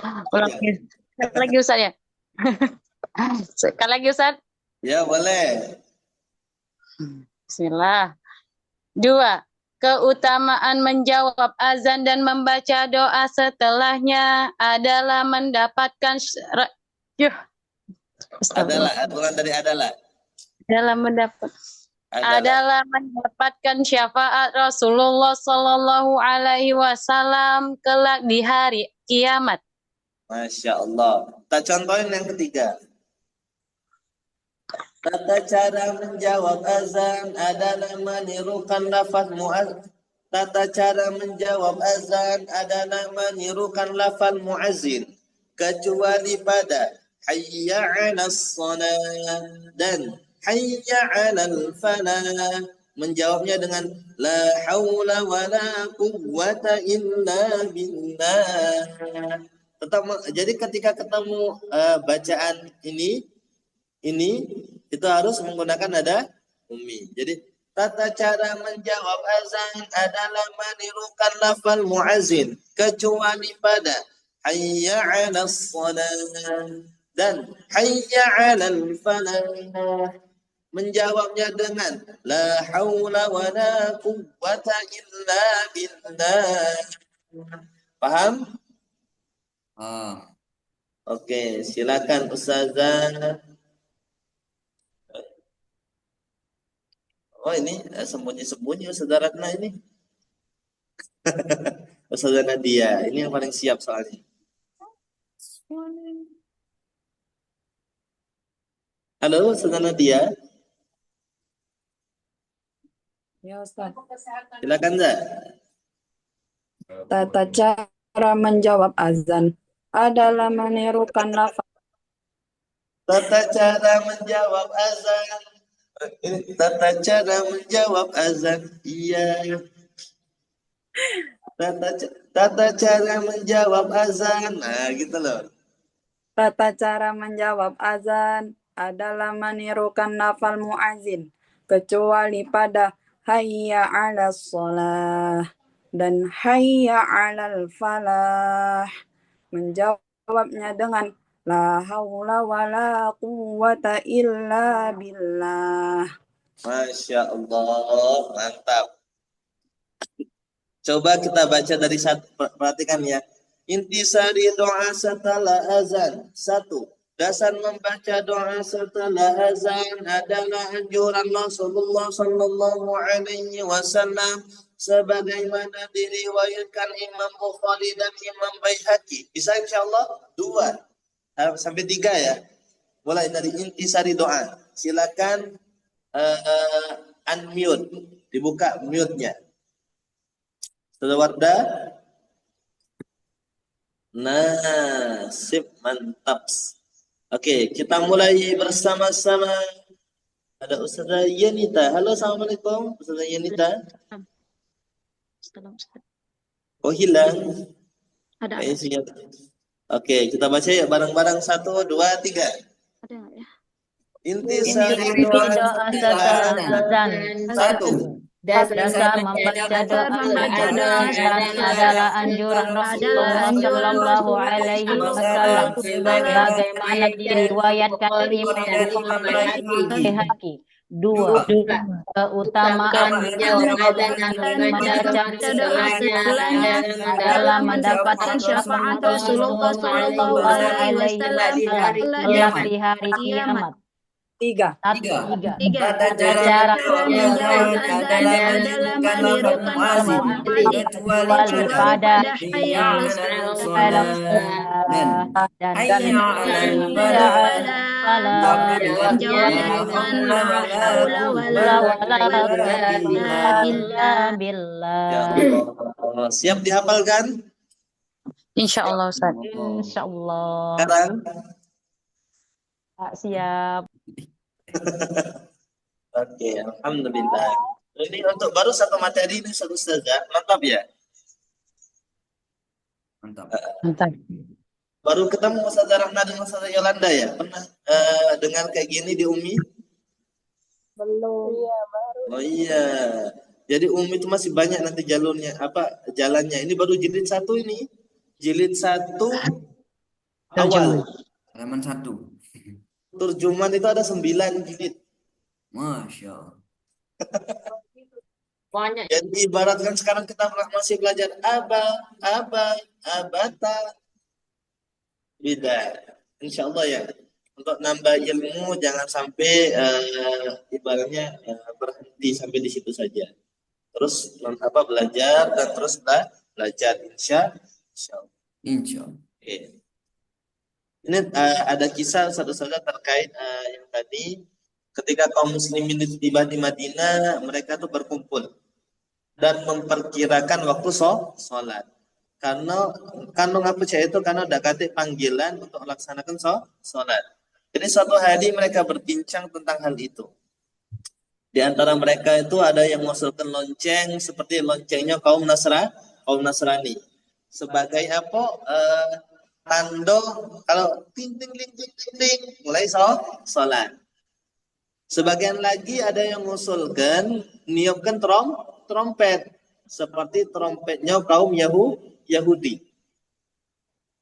Sekali lagi Ustaz ya. Sekali lagi Ustaz. Ya, boleh. Bismillah. 2. Keutamaan menjawab azan dan membaca doa setelahnya adalah mendapatkan adalah mendapatkan syafaat Rasulullah sallallahu alaihi wasallam kelak di hari kiamat. Masya Allah. Kita contohin yang ketiga. Tata cara menjawab azan adalah menirukan lafaz muazzin. Tata cara menjawab azan adalah menirukan lafaz muazzin. kecuali pada hayya 'alas shalah dan hayya 'alal falah. Menjawabnya dengan la haula wala quwwata illa billah. Jadi ketika ketemu bacaan ini itu harus menggunakan nada ummi. Jadi tata cara menjawab azan adalah menirukan lafal muazzin kecuali pada hayya 'alas shalah dan hayya 'alal falah. Menjawabnya dengan la haula wala quwwata illa billah. Paham? Oke, silakan Ustazah. Oh, ini sembunyi-sembunyi Ustazah Ratna ini. Ustazah Nadia, ini yang paling siap soalnya. Halo Ustazah Nadia. Ya Ustaz. Silakan Zah. Tata cara menjawab azan adalah menirukan lafaz. Tata cara menjawab azan. Tata cara menjawab azan. Iya. Tata cara menjawab azan. Nah, gitu loh. Tata cara menjawab azan adalah menirukan lafal muazzin kecuali pada hayya 'alas shalah dan hayya 'alal falah. Menjawabnya dengan la haula wala quwwata illa billah. Masya Allah, mantap. Coba kita baca dari satu, perhatikan ya. Intisari doa setelah azan. 1. Dasar membaca doa setelah azan adalah anjuran Rasulullah sallallahu alaihi wasallam sebagaimana diriwayatkan Imam Bukhari dan Imam Baihaqi. Bisa insyaallah 2 sampai 3 ya. Mulai dari intisari doa. Silakan unmute, dibuka mute-nya. Sudah Warda? Nah, sip, mantap. Oke, kita mulai bersama-sama. Ada Ustazah Yenita. Halo, assalamualaikum, Ustazah Yenita. Oh, hilang. Ada. Oke, kita baca ya bareng-bareng 1, 2, 3. Ada nggak ya? Intisari doa doa setelah azan. 1. Dasar membaca doa adalah anjuran Rasulullah Shallallahu Alaihi Wasallam sebagaimana diriwayatkan Imam Baihaqi. 2. Keutamaan menjawab azan dan membaca setelahnya adalah mendapatkan syafaat Rasulullah Shallallahu Alaihi Wasallam kelak di hari kiamat. 3. Tata cara menjawab adalah menirukan lafaz kecuali pada hayya 'alal dalam shalah dan hayya 'alal falah. Ya Allah. Siap dihafalkan? Insya Allah Ustaz. Insya Allah. Sekarang? Siap. Oke, alhamdulillah. Ini untuk baru satu materi ini satu saja, mantap ya. Mantap. Baru ketemu Ustazah Rahna dan Ustazah Yolanda ya. Pernah dengar kayak gini di Umi? Belum. Iya, baru. Oh iya. Jadi Umi itu masih banyak nanti jalurnya, jalannya. Ini baru jilid 1 ini. Jilid 1 awal. Halaman 1. Terjemahan itu ada 9 jilid. Masya Allah. Banyak. Jadi ibaratkan sekarang kita masih belajar abata. Beda. Insya Allah ya. Untuk nambah ilmu jangan sampai ibaratnya berhenti sampai di situ saja. Terus belajar dan terus belajar insya Allah. Insya Allah. Okay. Ini ada kisah satu saja terkait yang tadi ketika kaum muslimin tiba di Madinah, mereka tuh berkumpul dan memperkirakan waktu sholat. Karena kandung apa itu karena ada kata panggilan untuk melaksanakan sholat. Jadi suatu hari mereka berbincang tentang hal itu. Di antara mereka itu ada yang mengusulkan lonceng seperti loncengnya kaum Nasrani. Sebagai apa? Tanda kalau ting ting ting ting ting, ting mulai sholat. Sebagian lagi ada yang mengusulkan niupkan trompet seperti trompetnya kaum Yahudi.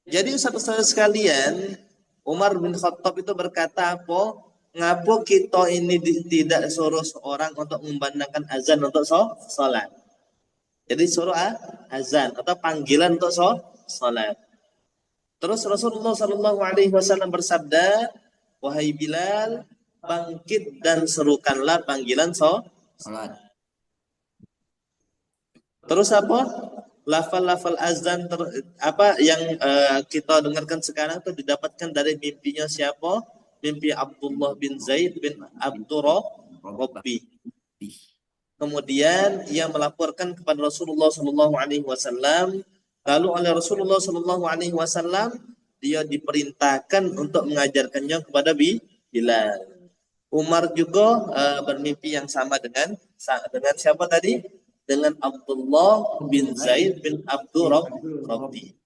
Jadi Ustaz sekalian, Umar bin Khattab itu berkata apa? Ngapo kita ini tidak suruh seorang untuk memandangkan azan untuk sholat. Jadi suruh azan atau panggilan untuk sholat. Terus Rasulullah Shallallahu Alaihi Wasallam bersabda, wahai Bilal, bangkit dan serukanlah panggilan sholat. Terus apa? Lafal-lafal azan yang kita dengarkan sekarang itu didapatkan dari mimpinya siapa? Mimpi Abdullah bin Zaid bin Abdurrabbi. Kemudian ia melaporkan kepada Rasulullah Shallallahu Alaihi Wasallam. Lalu oleh Rasulullah Shallallahu Alaihi Wasallam dia diperintahkan untuk mengajarkannya kepada Bilal. Umar juga bermimpi yang sama dengan siapa tadi? Dengan Abdullah bin Zaid bin Abdurrabbi.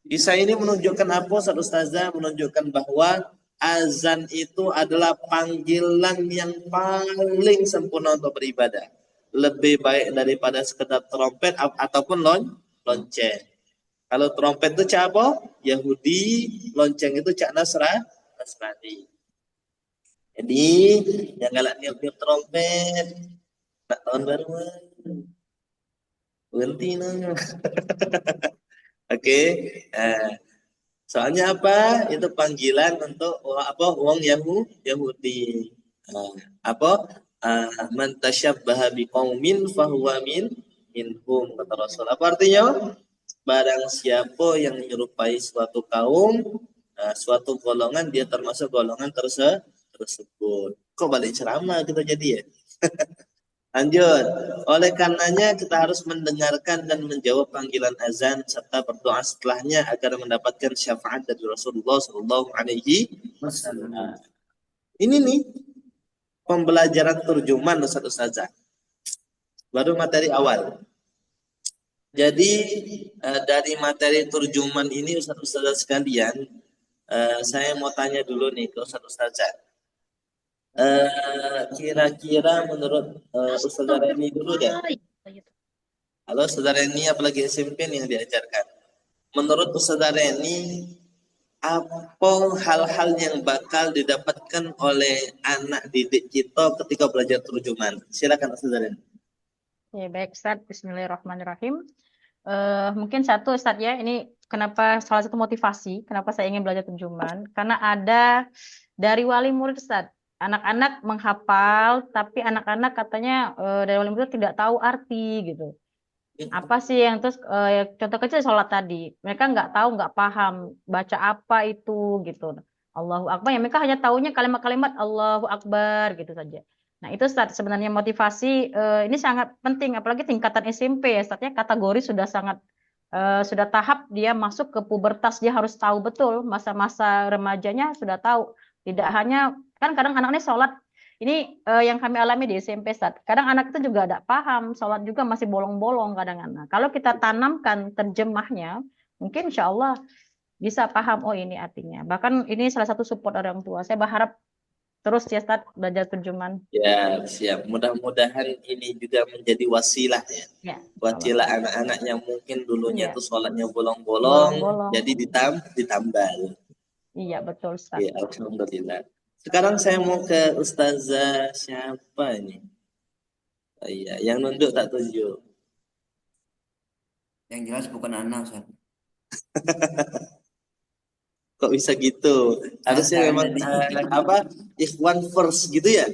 Kisah ini menunjukkan apa? Ustazah menunjukkan bahwa azan itu adalah panggilan yang paling sempurna untuk beribadah. Lebih baik daripada sekedar trompet ataupun lonceng. Kalau trompet itu cak apa? Yahudi, lonceng itu cak Nasrani. Jadi jangan niup-niup trompet. Tak tahun baru. Berhenti nanya. Oke. Soalnya apa? Itu panggilan untuk uang Yahudi. Man tasyabbaha biqaumin fahuwa minhum, kata Rasul. Apa artinya? Barang siapa yang menyerupai suatu kaum, suatu golongan, dia termasuk golongan tersebut. Kok balik ceramah kita jadi ya? Lanjut. Oleh karenanya kita harus mendengarkan dan menjawab panggilan azan serta berdoa setelahnya agar mendapatkan syafaat dari Rasulullah Shallallahu Alaihi Wasallam. Ini nih pembelajaran terjemahan Ustazah. Baru materi awal. Jadi dari materi terjemahan ini Ustazah sekalian, saya mau tanya dulu nih ke Ustazah. Kira-kira menurut Ustazah Reni dulu deh. Halo Saudara Reni, apalagi SMP nih yang diajarkan. Menurut Ustazah Reni, apa hal-hal yang bakal didapatkan oleh anak didik kita ketika belajar terjemahan? Silakan Ustazah Reni. Ya, baik Ustaz, bismillahirrahmanirrahim. Mungkin satu Ustaz ya, ini kenapa salah satu motivasi kenapa saya ingin belajar terjemahan, karena ada dari wali murid Ustaz. Anak-anak menghafal, tapi anak-anak katanya dari wali murid tidak tahu arti gitu. Apa sih yang terus contoh kecil sholat tadi, mereka nggak tahu, nggak paham baca apa itu gitu. Allahu Akbar, ya mereka hanya tahunya kalimat-kalimat Allahu Akbar gitu saja. Nah itu Ustaz, sebenarnya motivasi ini sangat penting, apalagi tingkatan SMP ya Ustaz ya, kategori sudah sangat sudah tahap dia masuk ke pubertas, dia harus tahu betul masa-masa remajanya sudah tahu. Tidak hanya kan kadang anak ini sholat ini yang kami alami di SMP Ustaz. Kadang anak itu juga tidak paham, sholat juga masih bolong-bolong kadang-kadang. Kalau kita tanamkan terjemahnya, mungkin insya Allah bisa paham, oh ini artinya. Bahkan ini salah satu support orang tua. Saya berharap terus ya Ustaz belajar terjemahan. Ya, siap. Mudah-mudahan ini juga menjadi wasilah ya. Ya, Wasilah anak-anak yang mungkin dulunya tuh sholatnya bolong-bolong, jadi ditambal. Iya, betul Ustaz. Ya, alhamdulillah. Sekarang saya mau ke Ustazah siapa ini? Oh, iya, yang nunduk tak tunjuk. Yang jelas bukan anak, Ustaz. Kok bisa gitu? Harusnya memang Ikhwan first gitu ya?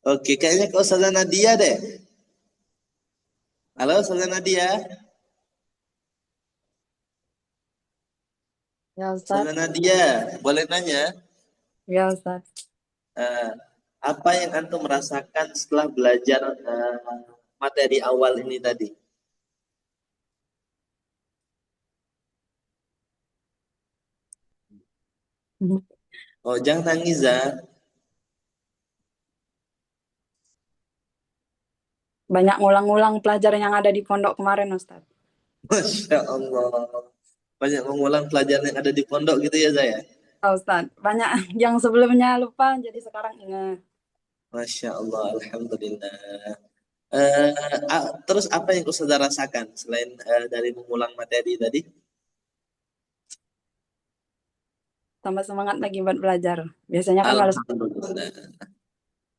Oke, kayaknya ke Ustazah Nadia deh. Halo Ustazah Nadia. Ya Ustaz. Ustazah Nadia, boleh nanya? Ya Ustaz. Apa yang antum merasakan setelah belajar materi awal ini tadi? Oh, jangan nangis, Za. Banyak ngulang-ngulang pelajaran yang ada di pondok kemarin, Ustaz. Masya Allah. Banyak mengulang pelajaran yang ada di pondok gitu ya, Za ya? Oh, Ustaz, banyak yang sebelumnya lupa, jadi sekarang ingat. Masya Allah, Alhamdulillah. Terus apa yang Ustazah rasakan selain dari mengulang materi tadi? Tambah semangat lagi buat belajar. Biasanya kan males. Alhamdulillah.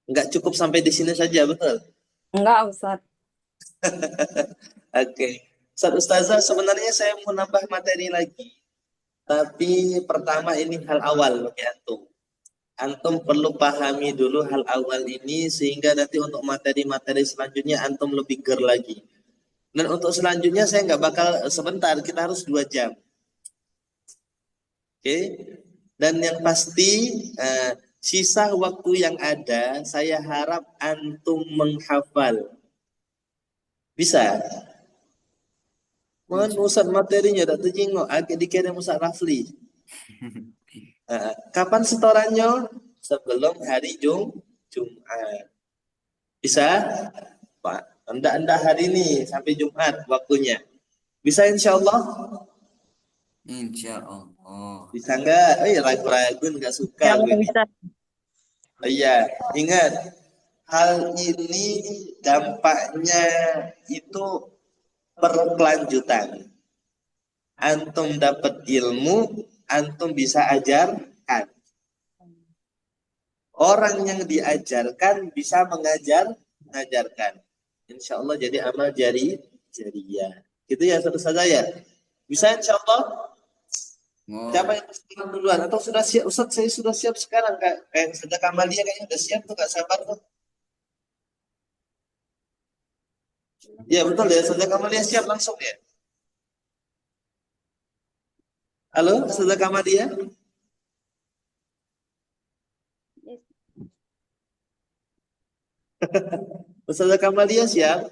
Nggak cukup sampai di sini saja, betul? Enggak, Ustaz. Oke. Ustazah, sebenarnya saya mau nambah materi lagi. Tapi pertama ini hal awal bagi antum. Antum perlu pahami dulu hal awal ini sehingga nanti untuk materi-materi selanjutnya antum lebih ger lagi. Dan untuk selanjutnya saya nggak bakal sebentar, kita harus 2 jam. Oke. Dan yang pasti sisa waktu yang ada saya harap antum menghafal. Bisa? Mohon Ustaz materinya tak terjengok, agak dikirim Ustaz Rafli. Kapan setorannya? Sebelum hari Jumat. Bisa? Pak, anda hari ini sampai Jumat waktunya. Bisa insya Allah? Insya Allah. Bisa nggak? Ragu-ragu nggak suka. Bisa. Iya, ingat hal ini dampaknya itu berkelanjutan. Antum dapat ilmu, antum bisa ajarkan. Orang yang diajarkan bisa mengajarkan. Insya Allah jadi amal jariyah. Gitu ya, saudara saya. Bisa insya Allah? Siapa yang sekarang duluan? Atau sudah siap? Ustaz, saya sudah siap sekarang. Kayak Ustaz Kamalia kayaknya udah siap tuh, gak sabar tuh. Ya betul ya, Ustaz Kamalia siap langsung ya. Halo, Ustaz Kamalia? Ustaz Kamalia siap?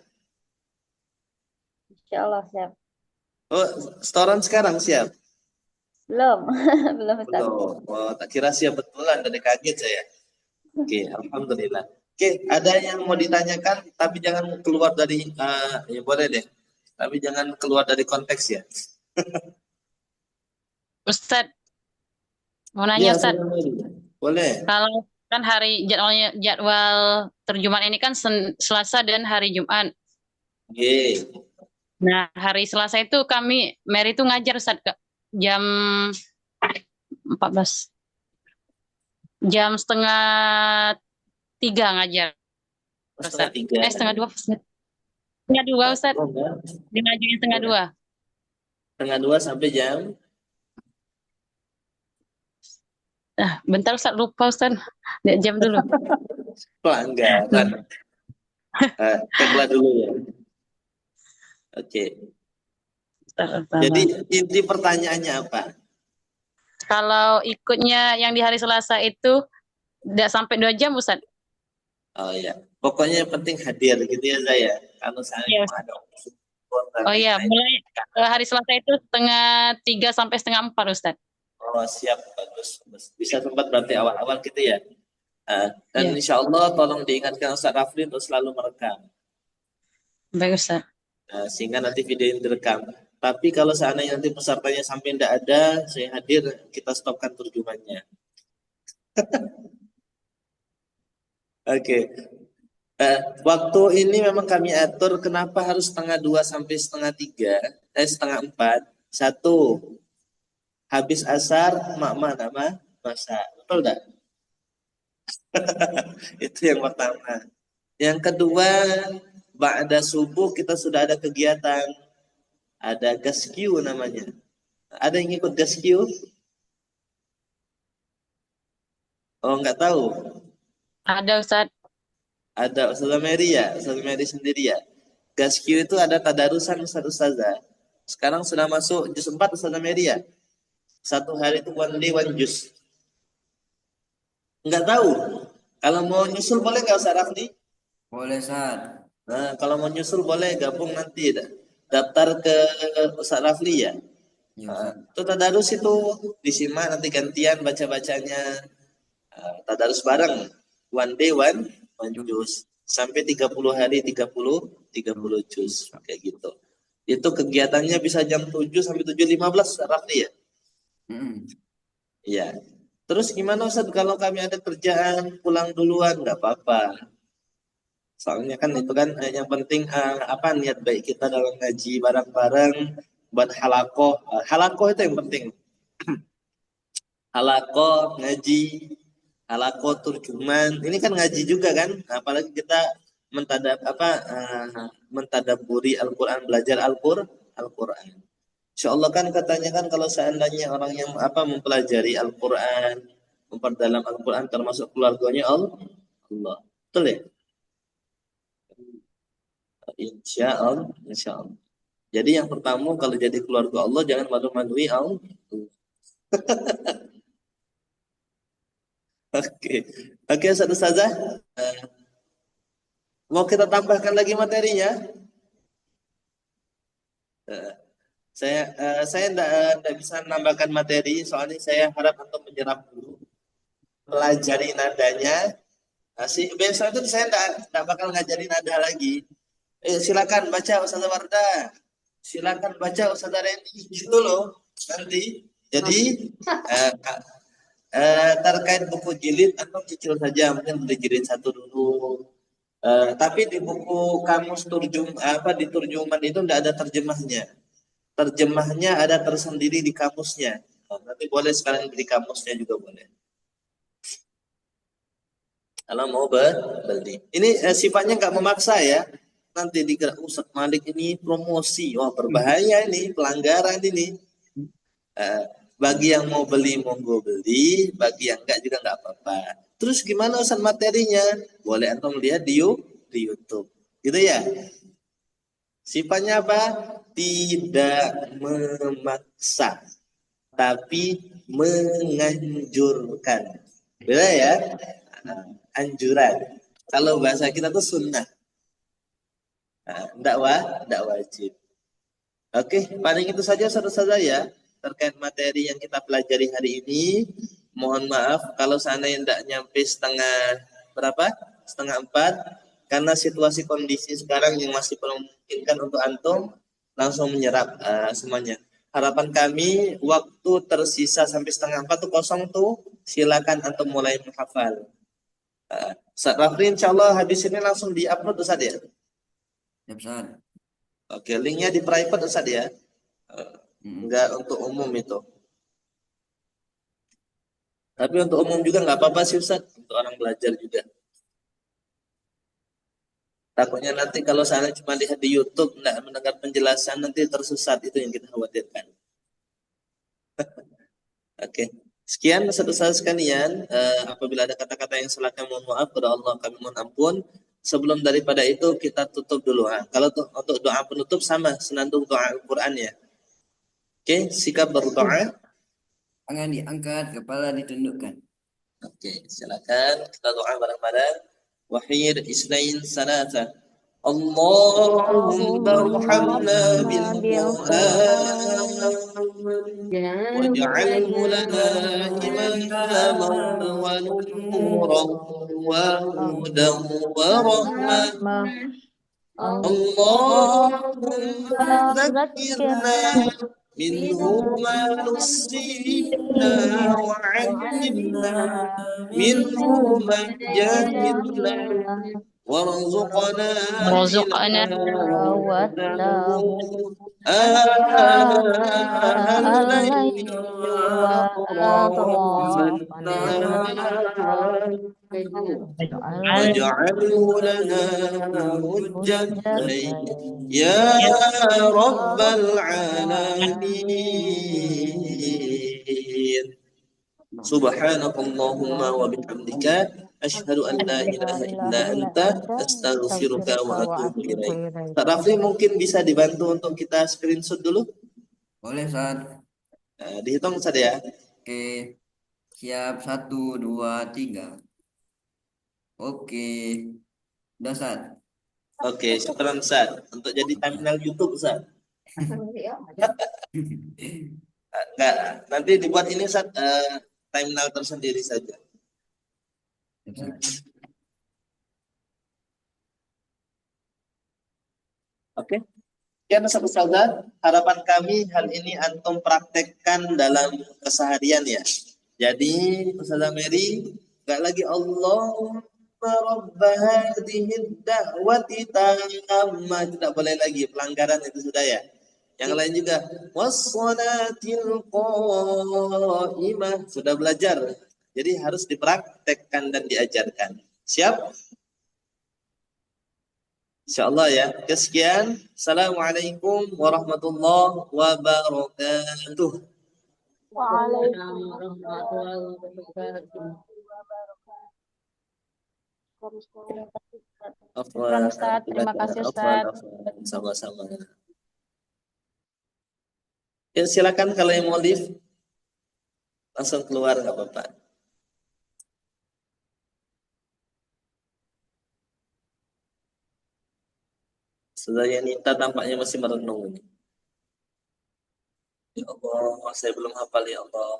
Insya Allah siap. Oh, setoran sekarang siap? Belum, belum Ustaz. Belum. Oh, tak kira siap betulan, dari kaget saya. Oke, alhamdulillah. Oke, ada yang mau ditanyakan, tapi jangan keluar dari, ya boleh deh. Tapi jangan keluar dari konteks ya. Ustadz, mau nanya Ya, Ustadz, boleh. kalau kan jadwal terjumat ini kan Selasa dan hari Jumat. Oke. Nah, hari Selasa itu Mary itu ngajar Ustadz, Kak. Jam 14. Jam 2:30 ngajar. Ustadz. 2:30. 2:30 Ustadz. Dia ngajarnya 2:30. 2:30 sampai jam? Bentar Ustadz, lupa Ustadz. Lihat jam dulu. Pelanggaran. Ceklah dulu ya. Oke. Jadi inti pertanyaannya apa? Kalau ikutnya yang di hari Selasa itu tidak sampai 2 jam, Ustaz. Oh iya, pokoknya yang penting hadir gitu ya saya. Kalau saya ada Oh iya, mulai hari Selasa itu 2:30 sampai 3:30, Ustaz. Oh siap, bagus. Bisa sempat berarti awal-awal gitu ya. Dan insya Allah tolong diingatkan Ustaz Rafli untuk selalu merekam. Baik Ustaz. Sehingga nanti video ini direkam. Tapi kalau seandainya nanti pesertanya sampai tidak ada, saya hadir, kita stopkan terjumannya. Oke. Waktu ini memang kami atur kenapa harus 2:30 sampai 3:30, 3:30. 1, habis asar, nama masak. Betul tak? Itu yang pertama. Yang kedua, ba'da subuh kita sudah ada kegiatan. Ada gaskiu namanya. Ada yang ikut gaskiu? Oh, nggak tahu. Ada Ustaz. Ada Ustazah Mary ya, Ustazah Mary sendiri ya. Gaskiu itu ada tadarusan Ustazah. Sekarang sudah masuk juz 4 Ustazah Mary ya. 1 hari itu 1 day 1 juz. Nggak tahu. Kalau mau nyusul boleh nggak Ustaz Rafli? Boleh Ustaz. Nah, kalau mau nyusul boleh gabung nanti. Daftar ke Ustaz Rafli ya. Ya, Ustaz. Itu tadarus itu disimak nanti gantian baca-bacanya. Tadarus bareng. One day one juz. Sampai 30 hari 30 juz. Kayak gitu. Itu kegiatannya bisa jam 7 sampai 7.15 Rafli ya? Iya. Terus gimana Ustaz kalau kami ada kerjaan pulang duluan? Nggak apa-apa. Soalnya kan itu kan yang penting apa niat baik kita dalam ngaji bareng-bareng buat halakoh. Halakoh itu yang penting. Halakoh, ngaji, halakoh terjemahan. Ini kan ngaji juga kan? Apalagi kita mentadaburi Al-Quran, belajar Al-Quran. Insya Allah kan katanya kan kalau seandainya orang yang mempelajari Al-Quran, memperdalam Al-Quran termasuk keluarganya Allah. Betul ya? Insya Allah. Jadi yang pertama kalau jadi keluarga Allah jangan malu-malui Allah. Oke, Ustaz Ustazah. Mau kita tambahkan lagi materinya? Saya tidak bisa menambahkan materi, soalnya saya harap untuk menyerap dulu, pelajari nadanya. Besok itu saya tidak bakal ngajarin nada lagi. Silakan baca Ustazah Wardah, silakan baca Ustazah Reni, gitu loh nanti. Jadi terkait buku jilid atau cicil saja, mungkin beli jilid 1 dulu. Tapi di buku kamus di turjuman itu tidak ada terjemahnya. Terjemahnya ada tersendiri di kamusnya. Nanti boleh sekalian beli kamusnya juga boleh. Kalau mau beli. Ini sifatnya nggak memaksa ya. Nanti dikira Ustaz Malik ini promosi. Wah berbahaya ini, pelanggaran ini. Bagi yang mau beli monggo beli, bagi yang enggak juga nggak apa-apa. Terus gimana Ustaz materinya? Boleh antum lihat di YouTube. Gitu ya. Sifatnya apa? Tidak memaksa, tapi menganjurkan. Beda ya? Anjuran. Kalau bahasa kita tuh sunnah. Tidak wajib. Oke, paling itu saja saudara-saudara ya terkait materi yang kita pelajari hari ini. Mohon maaf kalau seandainya tidak nyampe setengah 4 karena situasi kondisi sekarang yang masih belum memungkinkan untuk antum langsung menyerap semuanya. Harapan kami waktu tersisa sampai setengah 4 tuh kosong tuh, silakan antum mulai menghafal. Ustaz Rafli insyaallah habis ini langsung di-upload Ustaz ya. Ya, Ustaz. Oke, linknya di private Ustaz ya. Enggak untuk umum itu. Tapi untuk umum juga nggak apa-apa sih Ustaz, untuk orang belajar juga. Takutnya nanti kalau sana cuma lihat di YouTube nggak mendengar penjelasan nanti tersesat, itu yang kita khawatirkan. Oke. Sekian saudara sekalian, apabila ada kata-kata yang salah kami mohon maaf, kepada Allah kami mohon ampun. Sebelum daripada itu kita tutup dulu. Kalau untuk doa penutup sama senandung doa Al-Qur'an ya. Oke, sikap berdoa. Tangan diangkat, kepala ditundukkan. Oke, silakan kita doa bareng-bareng. Wahid isnain salasa. Allahumma arhamna bil Qur'an waj'alhu lana imaman wa nuran wa hudan wa rahmah. Allahumma zakkirna minhu ma nusina wa 'allimna minhu ma jahilna warzuqna al-layli wa atrafan waj'alhu lana hujjatan ya rabbal alamin. Subhanakallahumma wa bihamdika asyhadu an la ilaha illa anta astaghfiruka wa atubu ilaik. Pak Rafli mungkin bisa dibantu untuk kita screenshot dulu? Boleh, Ustaz. Dihitung Ustaz ya. Oke. Siap, 1, 2, 3. Oke. Udah, Ustaz. Oke, syukran Ustaz. Untuk jadi thumbnail YouTube Ustaz. Enggak, nanti dibuat ini timeline tersendiri saja. Oke. Sekian Ustazah, harapan kami hal ini antum praktekkan dalam keseharian ya. Jadi Ustazah Mary, enggak lagi Allahumma rabb hadhihi da'wati tammah, tidak boleh lagi, pelanggaran itu sudah ya. Yang lain juga wassalatil qa'imah, sudah belajar. Jadi harus dipraktekkan dan diajarkan. Siap? Insyaallah ya. Sekian. Assalamualaikum warahmatullahi wabarakatuh. Waalaikumsalam Syukran, Ustaz. Terima kasih, Ustaz. Sama-sama. Ya, silakan kalau yang mau live langsung keluar nggak apa-apa. Saudara Nita tampaknya masih merenung ini. Ya Allah, saya belum hafal ya Allah.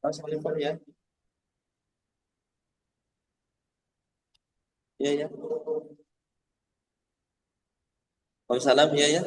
Assalamualaikum ya. Ya ya. Waalaikumsalam ya ya.